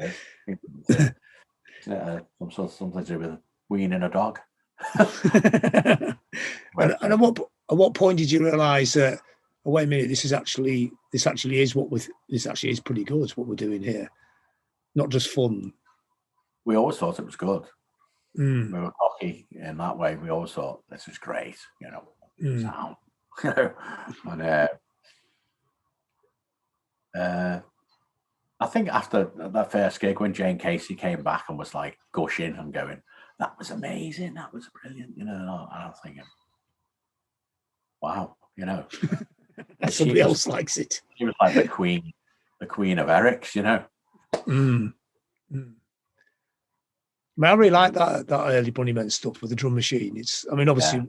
S2: Something to do with weaning a dog.
S1: And at what point did you realise that, oh, wait a minute, this actually is pretty good, what we're doing here, not just fun?
S2: We always thought it was good.
S1: We
S2: were cocky in that way. We always thought this is great, you know. Sound. And I think after that first gig, when Jane Casey came back and was like gushing and going, "That was amazing, that was brilliant," you know, and I was thinking, wow, you know.
S1: Somebody else likes it.
S2: She was like the queen of Eric's, you know.
S1: I really like that early Bunnymen stuff with the drum machine. It's, I mean, obviously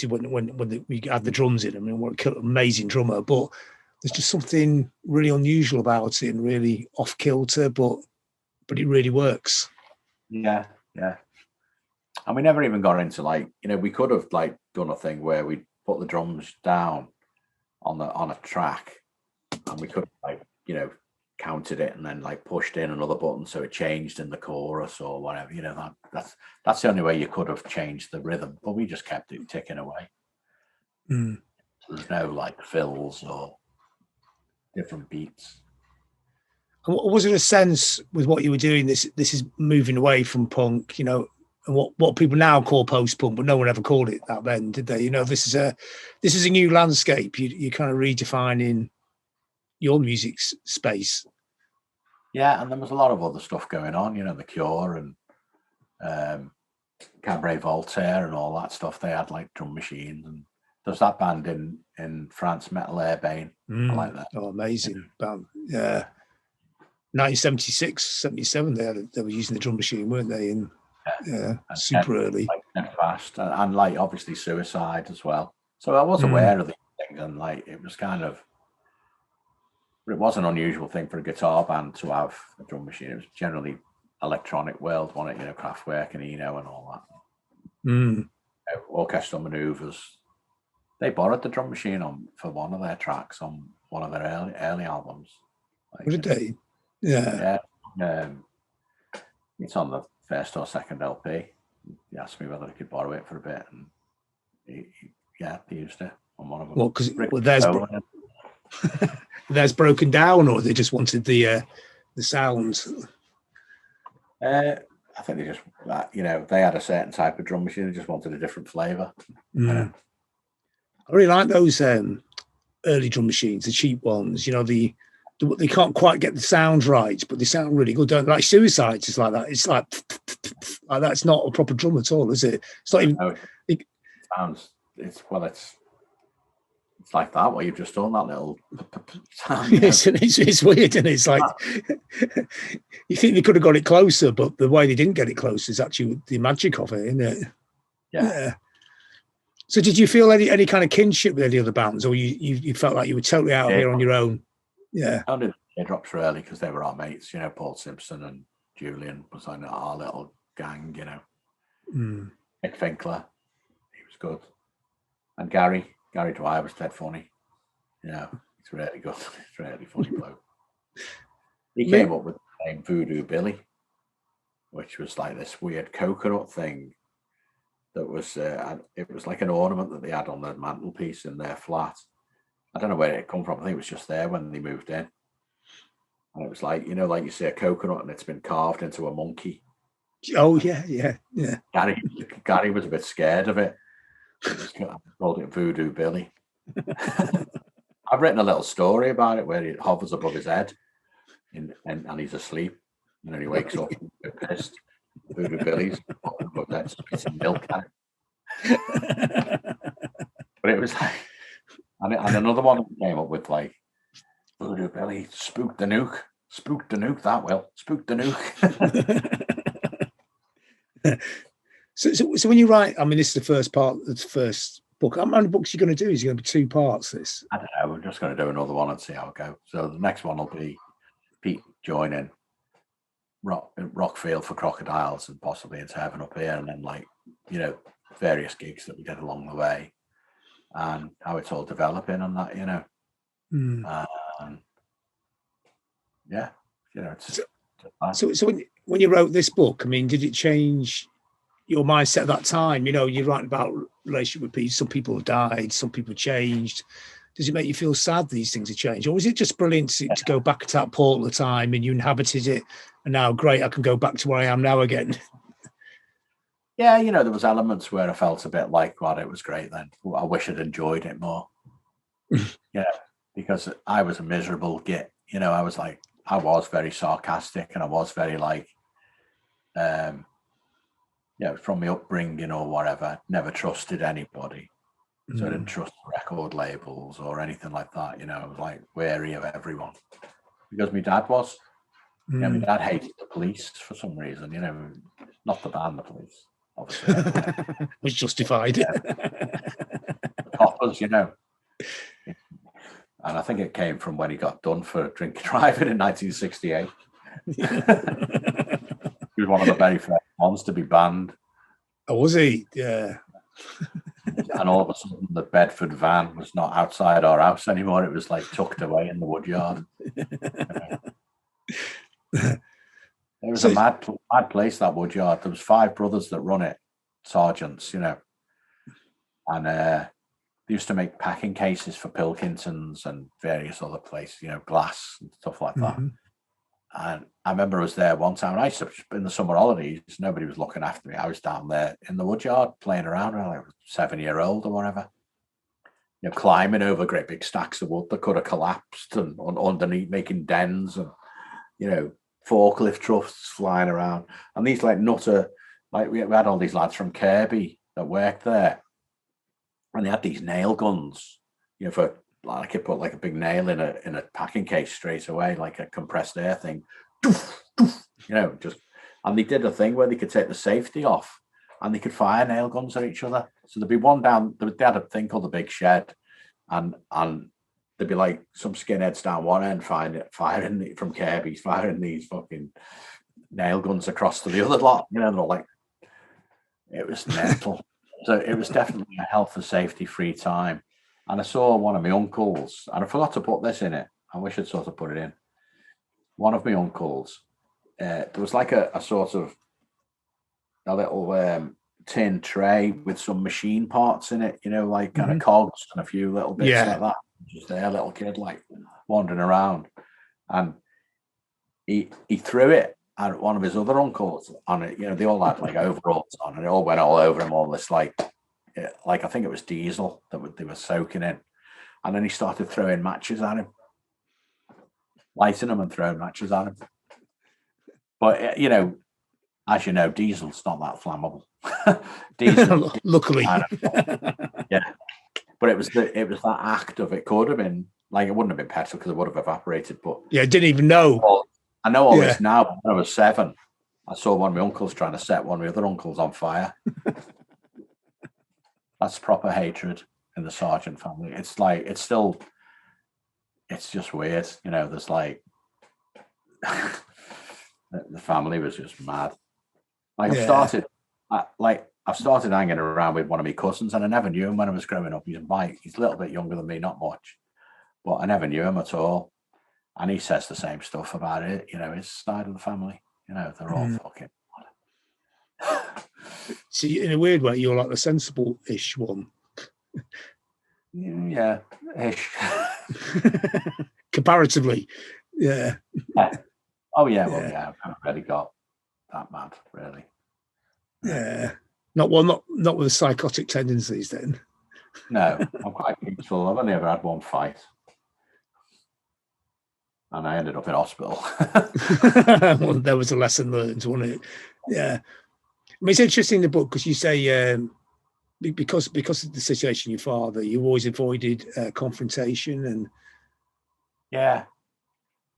S1: when we had the drums in, I mean, what an amazing drummer, but there's just something really unusual about it and really off kilter, but it really works.
S2: Yeah. And we never even got into, like, you know, we could have like done a thing where we put the drums down on a track, and we could have, like, you know, counted it and then like pushed in another button so it changed in the chorus or whatever, you know. That's the only way you could have changed the rhythm, but we just kept it ticking away. There's no like fills or different beats.
S1: And was it a sense with what you were doing, this is moving away from punk, you know, and what people now call post-punk, but no one ever called it that then, did they? You know, this is a new landscape. You're kind of redefining your music space.
S2: Yeah, and there was a lot of other stuff going on, you know, The Cure and Cabaret Voltaire and all that stuff. They had like drum machines, and there's that band in France, Metal Airbane. I like that.
S1: Oh, amazing band. Yeah. 1976, 77, they were using the drum machine, weren't they? And super early.
S2: Like, fast, and like obviously Suicide as well. So I was aware of these things, and like it was kind of, but it was an unusual thing for a guitar band to have a drum machine. It was generally electronic world, wasn't it? You know, Kraftwerk and Eno and all that. You know, Orchestral Maneuvers. They borrowed the drum machine for one of their tracks on one of their early albums. Like,
S1: what did they? Yeah.
S2: It's on the first or second LP. He asked me whether I could borrow it for a bit, and he used it on one of them.
S1: Well, because Theirs broken down, or they just wanted the sound?
S2: I think they just, they had a certain type of drum machine. They just wanted a different flavour.
S1: I really like those early drum machines, the cheap ones. They can't quite get the sound right, but they sound really good. Don't they? Like Suicides is like that. It's like that. It's not a proper drum at all, is it? It's not even.
S2: No, it sounds. It's like that. What you've just done, that little sound.
S1: It's weird, and it's like you think they could have got it closer, but the way they didn't get it close is actually the magic of it, isn't it?
S2: Yeah.
S1: So, did you feel any kind of kinship with any other bands, or you felt like you were totally out here on your own? Yeah.
S2: I did Drops early because they were our mates. Paul Simpson and Julian was on our little gang. Nick Finkler, he was good, and Gary Dwyer was dead funny. He's really good. He's really funny bloke. He came up with the name Voodoo Billy, which was like this weird coconut thing that was it was like an ornament that they had on their mantelpiece in their flat. I don't know where it come from. I think it was just there when they moved in. And it was like, like you see a coconut and it's been carved into a monkey.
S1: Oh, yeah.
S2: Gary was a bit scared of it. He called it Voodoo Billy. I've written a little story about it where he hovers above his head and he's asleep. And then he wakes up and he's pissed. Voodoo Billy's above his head, spitting milk at it. But it was like, and another one came up with like, Voodoo Billy, spook the nuke, that will, spook the
S1: nuke. So when you write, I mean, this is the first part, the first book. How many books are you going to do? Is it going to be 2 parts, this?
S2: I don't know, we're just going to do another one and see how it goes. So the next one will be Pete joining Rockfield for Crocodiles and possibly Into Heaven Up Here, and then various gigs that we did along the way and how it's all developing and that,
S1: So when you wrote this book, I mean, did it change your mindset at that time? You're writing about relationship with people. Some people have died, some people changed. Does it make you feel sad these things have changed, or was it just brilliant to go back to that port at the time and you inhabited it, and now great, I can go back to where I am now again?
S2: Yeah, there was elements where I felt a bit like, God, it was great then. I wish I'd enjoyed it more. Because I was a miserable git. I was very sarcastic, and I was very from my upbringing or whatever, never trusted anybody. So I didn't trust record labels or anything like that. I was like wary of everyone because my dad was. My dad hated the police for some reason. Not the band, the police, obviously.
S1: Was justified.
S2: The coppers, And I think it came from when he got done for drink driving in 1968. He was one of the very first ones to be banned.
S1: Oh, was he? Yeah.
S2: And all of a sudden, the Bedford van was not outside our house anymore. It was like tucked away in the woodyard. It was a mad place, that woodyard. There was 5 brothers that run it, sergeants, and they used to make packing cases for Pilkingtons and various other places, glass and stuff like that. And I remember I was there one time, and I used to, in the summer holidays, nobody was looking after me. I was down there in the woodyard playing around, I was 7-year-old or whatever, climbing over great big stacks of wood that could have collapsed, and underneath making dens, and forklift troughs flying around. And these nutter, we had all these lads from Kirby that worked there, and they had these nail guns, for I could put a big nail in a packing case straight away, like a compressed air thing, and they did a thing where they could take the safety off and they could fire nail guns at each other. So there'd be one down, they had a thing called the Big Shed, and there'd be some skinheads down one end firing from Kirby's, firing these fucking nail guns across to the other lot, it was mental. So it was definitely a health and safety free time. And I saw one of my uncles, and I forgot to put this in it. I wish I'd sort of put it in. One of my uncles, there was a sort of a little tin tray with some machine parts in it, kind of cogs and a few little bits like that. just there, little kid, like wandering around, and he threw it at one of his other uncles on it. You know, they all had like overalls on, and it all went all over him. All this like I think it was diesel that they were soaking in, and then he started throwing matches at him, lighting them and throwing matches at him. But you know, as you know, diesel's not that flammable. Diesel,
S1: luckily,
S2: yeah. But it was that act of it could have been like, it wouldn't have been petrol because it would have evaporated. But
S1: yeah, didn't even know.
S2: I know all this now. When I was 7, I saw one of my uncles trying to set one of my other uncles on fire. That's proper hatred in the Sargent family. It's like, it's just weird. You know, there's like, the family was just mad. Like I've started hanging around with one of my cousins, and I never knew him when I was growing up. He's a little bit younger than me, not much, but I never knew him at all. And he says the same stuff about it. You know, his side of the family. You know, they're all fucking.
S1: See, in a weird way, you're like the sensible-ish one.
S2: Yeah, ish.
S1: Comparatively, yeah.
S2: Oh yeah, well, yeah. I've already got that mad, really.
S1: Yeah, not with the psychotic tendencies. Then.
S2: No, I'm quite peaceful. I've only ever had one fight, and I ended up in hospital.
S1: Well, there was a lesson learned, wasn't it? Yeah. I mean, it's interesting in the book because you say because of the situation your father, you always avoided confrontation and.
S2: Yeah,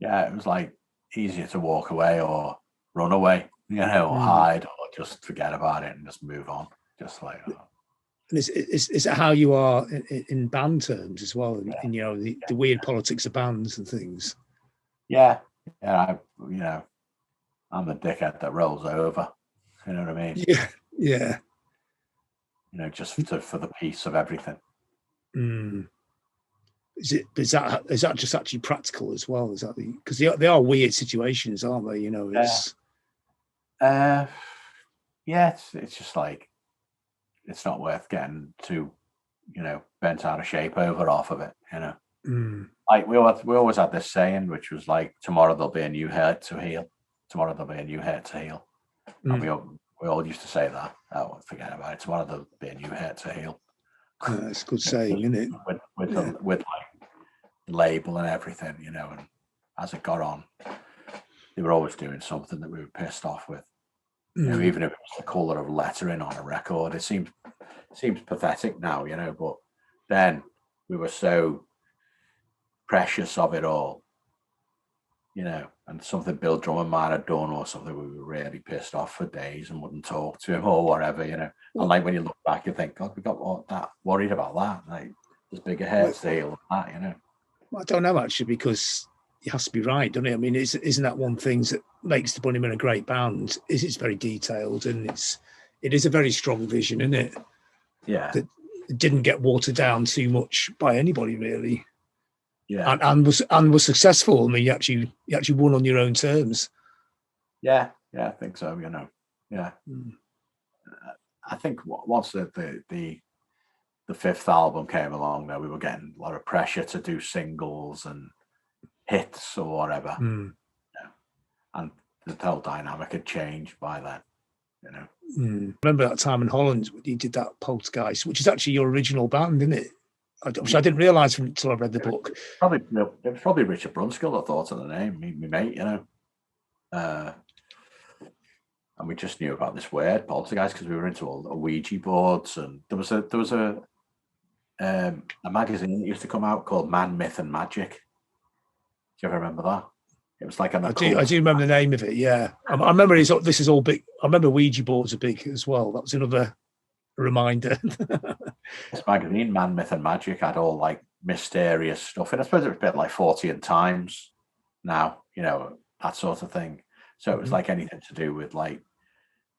S2: it was like easier to walk away or run away, you know, or hide, or just forget about it and just move on, just like.
S1: And is it how you are in band terms as well? And you know the weird politics of bands and things.
S2: Yeah. I'm the dickhead that rolls over. You know what I mean?
S1: Yeah.
S2: You know, just for the peace of everything.
S1: Is that just actually practical as well? Is that because they are weird situations, aren't they? You know, it's.
S2: It's just like, it's not worth getting too, you know, bent out of shape over off of it, you know. Like we always had this saying, which was like, tomorrow there'll be a new hurt to heal. Tomorrow there'll be a new hurt to heal. And we all used to say that. Oh, forget about it. Tomorrow there'll be a new hurt to heal.
S1: It's a good saying, isn't it?
S2: With like label and everything, you know. And as it got on, they were always doing something that we were pissed off with. You know, even if it was the colour of lettering on a record, it seems pathetic now, you know. But then we were so precious of it all, you know. And something Bill Drummond might have done or something, we were really pissed off for days and wouldn't talk to him or whatever, you know. And like when you look back, you think, God, we got that worried about that. Like there's bigger heads to heal than that, you know.
S1: Well, I don't know actually, because it has to be right, doesn't it? I mean, isn't that one thing that makes the Bunnymen a great band? Is it's very detailed and it is a very strong vision, isn't it?
S2: Yeah.
S1: That didn't get watered down too much by anybody really.
S2: Yeah.
S1: And was successful. I mean, you actually won on your own terms.
S2: Yeah, I think so. You know, yeah. I think once the fifth album came along, though, we were getting a lot of pressure to do singles and hits or whatever. Yeah. And the whole dynamic had changed by then. You know.
S1: Remember that time in Holland when you did that Poltergeist, which is actually your original band, isn't it? Which I didn't realise until I read the book.
S2: It was probably Richard Brunskill that thought of the name, me mate, you know. And we just knew about this word Poltergeist because we were into all the Ouija boards, and there was a magazine that used to come out called Man, Myth and Magic. Do you ever remember that? It was like I do
S1: remember the name of it. Yeah, I remember. This is all big. I remember Ouija boards are big as well. That was another reminder.
S2: This magazine, Man, Myth and Magic, had all like mysterious stuff, and I suppose it was a bit like 40 and Times now, you know, that sort of thing. So it was like anything to do with like,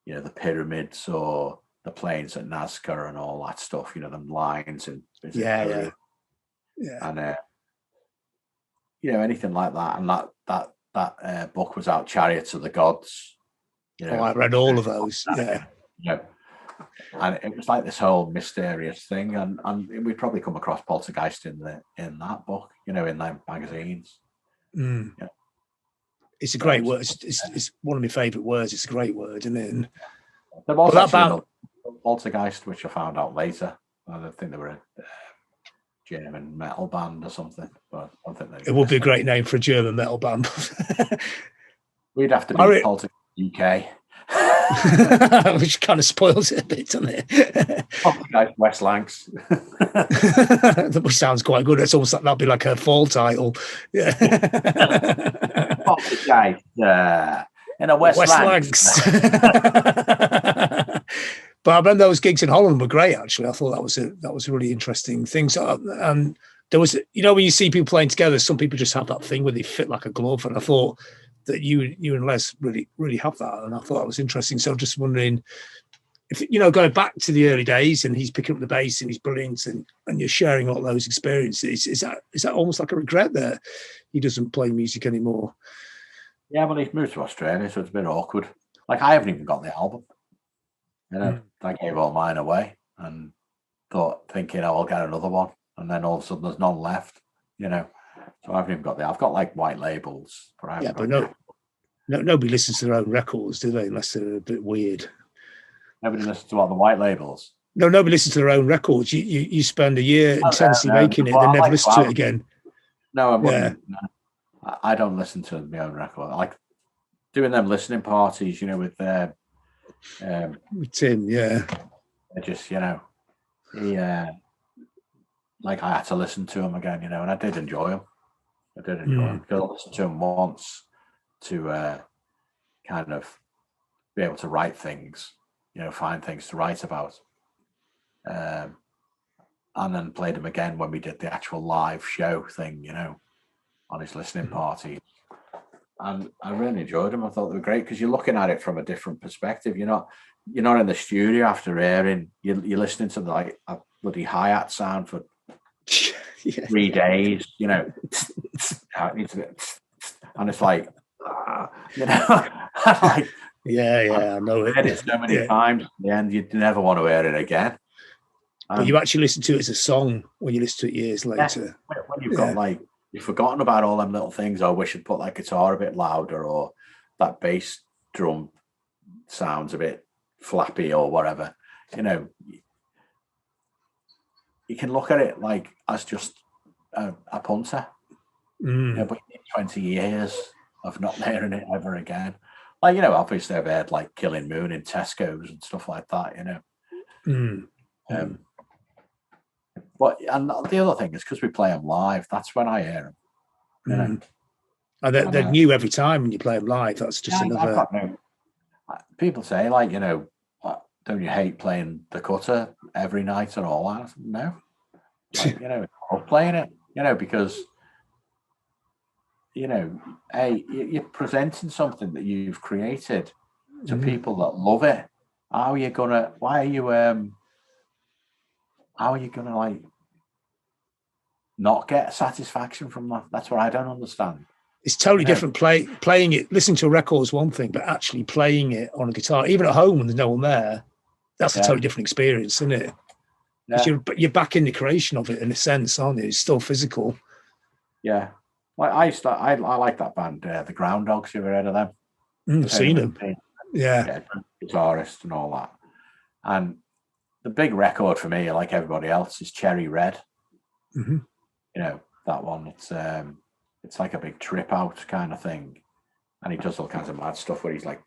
S2: you know, the pyramids or the planes at Nazca and all that stuff, you know, them lines and
S1: yeah.
S2: And you know, anything like that. And that book was out, Chariots of the Gods. You know,
S1: I read all of those. Yeah.
S2: You know, And it was like this whole mysterious thing, and we'd probably come across poltergeist in that book, in them magazines.
S1: Yeah. It's a great word. It's one of my favourite words. It's a great word, isn't it? And
S2: there was actually another poltergeist, which I found out later. I don't think they were a German metal band or something, but I don't think
S1: it would be a great name for a German metal band.
S2: We'd have to be Poltergeist UK.
S1: Which kind of spoils it a bit, doesn't it?
S2: Poltergeist West Lancs.
S1: Which sounds quite good. It's almost like that'd be like a fall title. Yeah.
S2: Poltergeist in a West Lancs.
S1: But I remember those gigs in Holland were great. Actually, I thought that was a really interesting thing. So, and there was, when you see people playing together, some people just have that thing where they fit like a glove. And I thought that you and Les really, really have that. And I thought that was interesting. So I'm just wondering if, going back to the early days and he's picking up the bass and he's brilliant and you're sharing all those experiences, is that almost like a regret that he doesn't play music anymore?
S2: Yeah, well, he's moved to Australia, so it's a bit awkward. Like, I haven't even got the album. I gave all mine away and thinking, I'll get another one. And then all of a sudden there's none left, So I haven't even got I've got like white labels. But
S1: nobody listens to their own records, do they? Unless they're a bit weird.
S2: Nobody listens to what, the white labels?
S1: No, nobody listens to their own records. You spend a year intensely making it, then never listen to it again.
S2: No, I wouldn't. Yeah. No, I don't listen to my own record. I like doing them listening parties, with
S1: Tim, yeah.
S2: Just, he, like I had to listen to him again, and I did enjoy him. Because I listened to him once to kind of be able to write things, find things to write about. And then played him again when we did the actual live show thing, on his listening party. And I really enjoyed them. I thought they were great because you're looking at it from a different perspective. You're not in the studio after airing. You're listening to like a bloody hi-hat sound for 3 days. And it's like, like,
S1: I know it.
S2: It so many times. In the end, you never want to air it again.
S1: But you actually listen to it as a song when you listen to it years later.
S2: Yeah, when you've got you've forgotten about all them little things. Oh, we should put that guitar a bit louder, or that bass drum sounds a bit flappy, or whatever. You can look at it like as just a punter. But you need 20 years of not hearing it ever again. Like, obviously I've heard like Killing Moon in Tesco's and stuff like that, But and the other thing is because we play them live, that's when I hear them.
S1: And they're new every time when you play them live. That's just another.
S2: People say like, don't you hate playing the cutter every night and all that? No, like, I love playing it. Because you're presenting something that you've created to people that love it. How are you gonna like not get satisfaction from that? That's what I don't understand.
S1: It's totally different. Playing it, listening to a record is one thing, but actually playing it on a guitar, even at home when there's no one there, that's a totally different experience, isn't it? Yeah. You're back in the creation of it in a sense, aren't you? It's still physical.
S2: Yeah. Like I like that band, the Groundhogs. You ever heard of them?
S1: I've seen them. Yeah.
S2: Guitarist and all that. And the big record for me, like everybody else, is Cherry Red. That one. It's like a big trip out kind of thing, and he does all kinds of mad stuff where he's like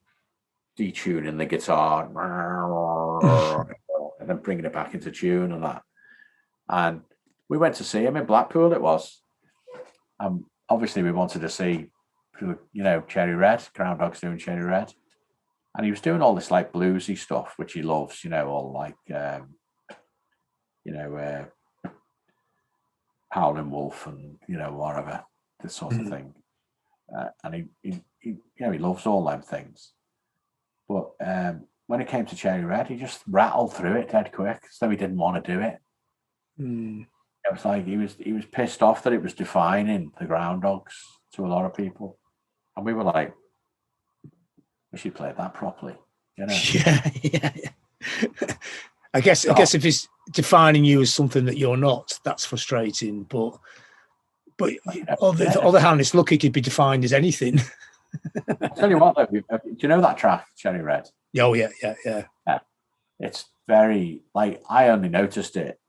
S2: detuning the guitar and then bringing it back into tune and that. And we went to see him in Blackpool. It was, obviously we wanted to see, Cherry Red, Groundhogs doing Cherry Red, and he was doing all this like bluesy stuff which he loves, all like Howlin' Wolf and whatever, this sort of thing, and he loves all them things. But when it came to Cherry Red, he just rattled through it dead quick, so he didn't want to do it. It was like he was pissed off that it was defining the Groundhogs to a lot of people, and we should play that properly,
S1: Yeah. I guess if it's defining you as something that you're not, that's frustrating. But on the other hand, it's lucky to be defined as anything.
S2: I'll tell you what, though, do you know that track, Cherry Red?
S1: Oh yeah.
S2: It's very, like, I only noticed it,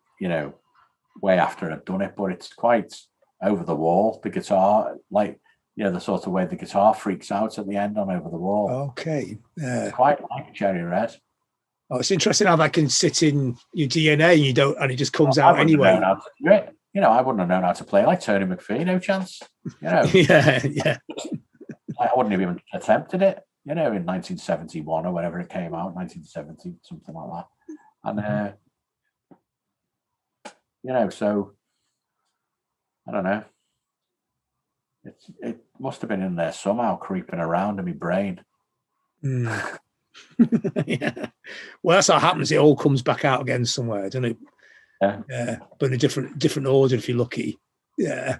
S2: way after I'd done it, but it's quite over the wall. The guitar, like, the sort of way the guitar freaks out at the end on Over the Wall.
S1: Okay.
S2: It's quite like Cherry Red.
S1: Oh, it's interesting how that can sit in your DNA and it just comes out anyway.
S2: I wouldn't have known how to play like Tony McPhee, no chance.
S1: Yeah.
S2: I wouldn't have even attempted it, in 1971 or whenever it came out, 1970, something like that. And so I don't know. It must have been in there somehow, creeping around in my brain.
S1: Yeah. Well, that's how it happens. It all comes back out again somewhere, doesn't it?
S2: Yeah.
S1: But in a different order if you're lucky. Yeah.